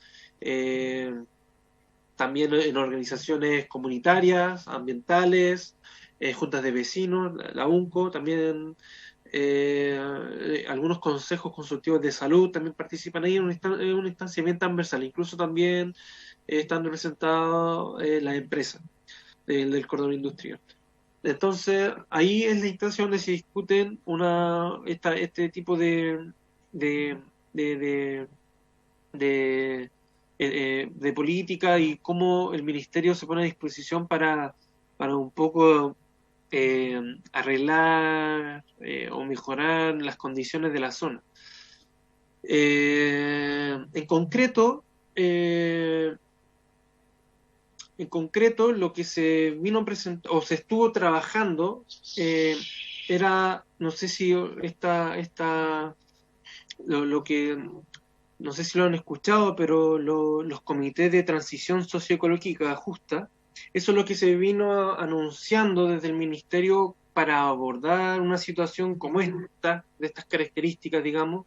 también en organizaciones comunitarias, ambientales, juntas de vecinos, la UNCO, también algunos consejos consultivos de salud también participan ahí, en una instancia bien transversal. Incluso también están representadas las empresas del cordón industrial. Entonces, ahí es la instancia donde se discuten este tipo de política, y cómo el Ministerio se pone a disposición para un poco arreglar o mejorar las condiciones de la zona. En concreto, lo que se vino presentando o se estuvo trabajando era, no sé si no sé si lo han escuchado, pero los comités de transición socioecológica justa, eso es lo que se vino anunciando desde el Ministerio para abordar una situación como esta, de estas características, digamos,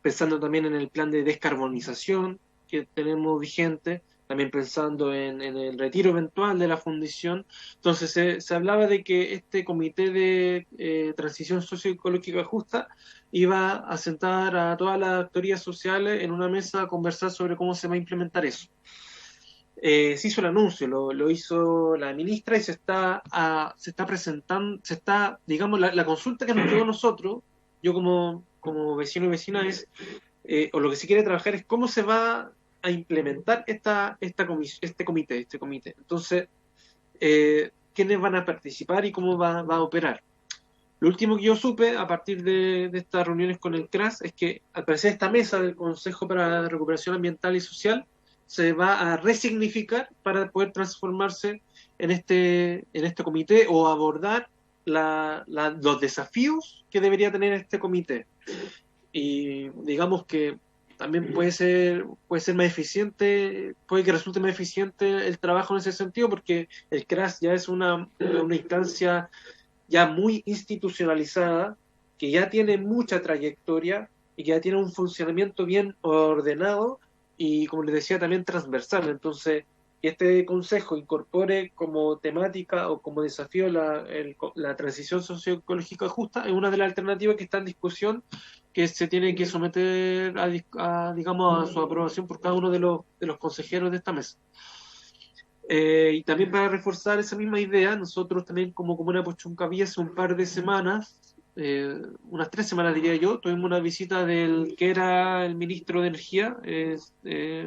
pensando también en el plan de descarbonización que tenemos vigente, también pensando en el retiro eventual de la fundición. Entonces se hablaba de que este comité de transición socioecológica justa iba a sentar a todas las actorías sociales en una mesa a conversar sobre cómo se va a implementar eso. Se hizo el anuncio, lo hizo la ministra y se está presentando, digamos, la consulta que nos quedó a nosotros, yo como vecino y vecina o lo que se quiere trabajar es cómo se va a implementar este comité. Entonces, quiénes van a participar y cómo va a operar. Lo último que yo supe a partir de estas reuniones con el CRAS es que al parecer esta mesa del Consejo para la Recuperación Ambiental y Social se va a resignificar para poder transformarse en este comité o abordar los desafíos que debería tener este comité. Y digamos que también puede ser más eficiente, puede que resulte más eficiente el trabajo en ese sentido, porque el CRAS ya es una instancia ya muy institucionalizada, que ya tiene mucha trayectoria y que ya tiene un funcionamiento bien ordenado y, como les decía, también transversal. Entonces, que este consejo incorpore como temática o como desafío la transición socioecológica justa es una de las alternativas que está en discusión, que se tiene que someter digamos, a su aprobación por cada uno de los consejeros de esta mesa. Y también para reforzar esa misma idea, nosotros también como Comuna de Puchuncaví hace un par de semanas, unas 3 semanas diría yo, tuvimos una visita del que era el ministro de Energía,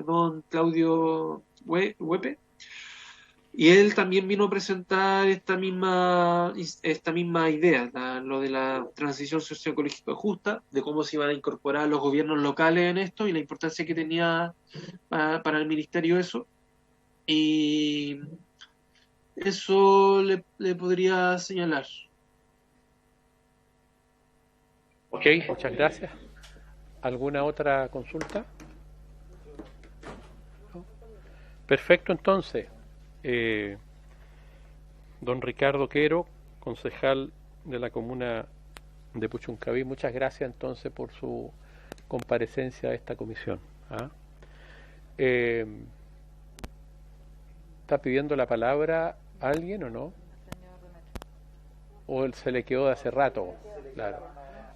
don Claudio Huepe, y él también vino a presentar esta misma idea, lo de la transición socioecológica justa, de cómo se iban a incorporar los gobiernos locales en esto y la importancia que tenía para el ministerio eso. Y eso le podría señalar. Ok, muchas gracias. ¿Alguna otra consulta? ¿No? Perfecto, entonces. Don Ricardo Quero, concejal de la comuna de Puchuncaví, muchas gracias entonces por su comparecencia a esta comisión. ¿Está pidiendo la palabra alguien o no? ¿O él se le quedó de hace rato? Claro.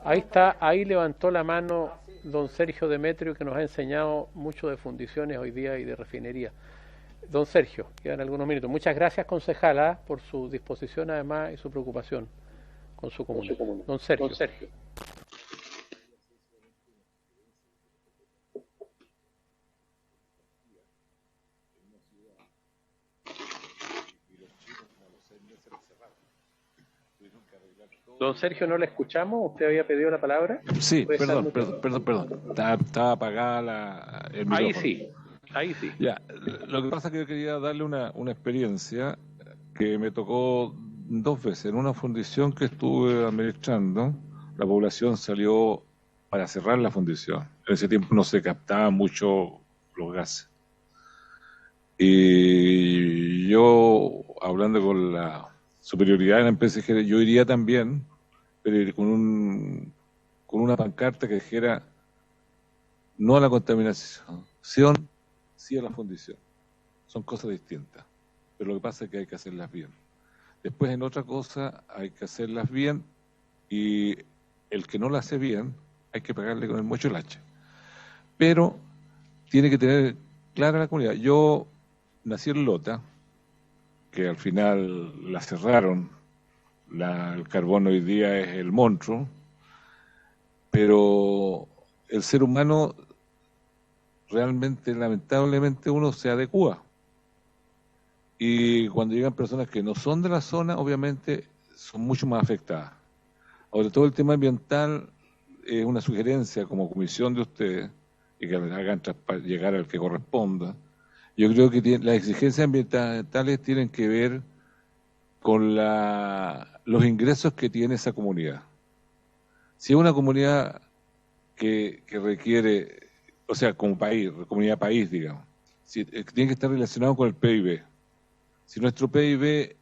Ahí está, ahí levantó la mano don Sergio Demetrio, que nos ha enseñado mucho de fundiciones hoy día y de refinería. Don Sergio, quedan algunos minutos. Muchas gracias, concejala, por su disposición además y su preocupación con su comuna. Don Sergio. Don Sergio, ¿no le escuchamos? ¿Usted había pedido la palabra? Sí, perdón. Estaba apagada el micrófono. Ahí sí. Ya, lo que pasa es que yo quería darle una experiencia que me tocó 2 veces. En una fundición que estuve administrando, la población salió para cerrar la fundición. En ese tiempo no se captaban mucho los gases. Y yo, hablando con la superioridad de la empresa, dije, yo iría también, pero con una pancarta que dijera no a la contaminación, sí a la fundición. Son cosas distintas, pero lo que pasa es que hay que hacerlas bien. Después, en otra cosa, hay que hacerlas bien, y el que no la hace bien hay que pagarle con el mocho el hacha. Pero tiene que tener clara la comunidad. Yo nací en Lota, que al final la cerraron, el carbón hoy día es el monstruo, pero el ser humano realmente, lamentablemente, uno se adecúa. Y cuando llegan personas que no son de la zona, obviamente son mucho más afectadas. Ahora, todo el tema ambiental es una sugerencia como comisión de ustedes, y que hagan llegar al que corresponda. Yo creo que las exigencias ambientales tienen que ver con los ingresos que tiene esa comunidad. Si es una comunidad que requiere, o sea, como país, comunidad país, digamos, tiene que estar relacionado con el PIB. Si nuestro PIB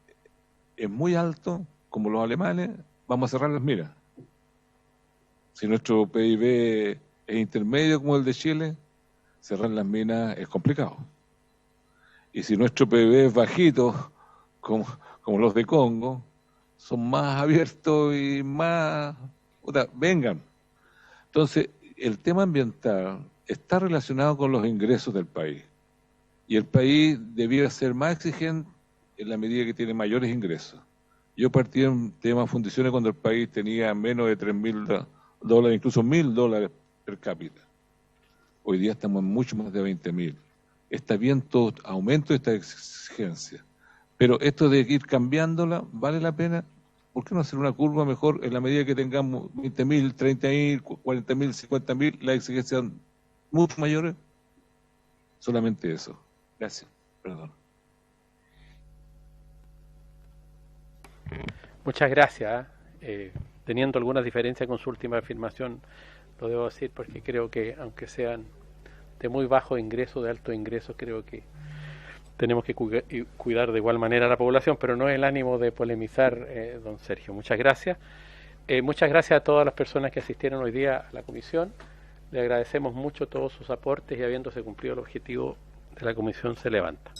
es muy alto, como los alemanes, vamos a cerrar las minas. Si nuestro PIB es intermedio, como el de Chile, cerrar las minas es complicado. Y si nuestro PIB es bajito, como los de Congo, son más abiertos y más... vengan. Entonces, el tema ambiental está relacionado con los ingresos del país. Y el país debiera ser más exigente en la medida que tiene mayores ingresos. Yo partí en tema de fundiciones cuando el país tenía menos de $3.000, incluso $1.000 per cápita. Hoy día estamos en mucho más de 20.000. Está bien todo aumento de esta exigencia. Pero esto de ir cambiándola, ¿vale la pena? ¿Por qué no hacer una curva mejor en la medida que tengamos 20.000, 30.000, 40.000, 50.000, las exigencias mucho mayores? Solamente eso. Gracias. Perdón. Muchas gracias. Teniendo algunas diferencias con su última afirmación, lo debo decir porque creo que, aunque sean de muy bajo ingreso, de alto ingreso, creo que tenemos que cuidar de igual manera a la población, pero no es el ánimo de polemizar, don Sergio. Muchas gracias. Muchas gracias a todas las personas que asistieron hoy día a la comisión. Le agradecemos mucho todos sus aportes y habiéndose cumplido el objetivo de la comisión se levanta.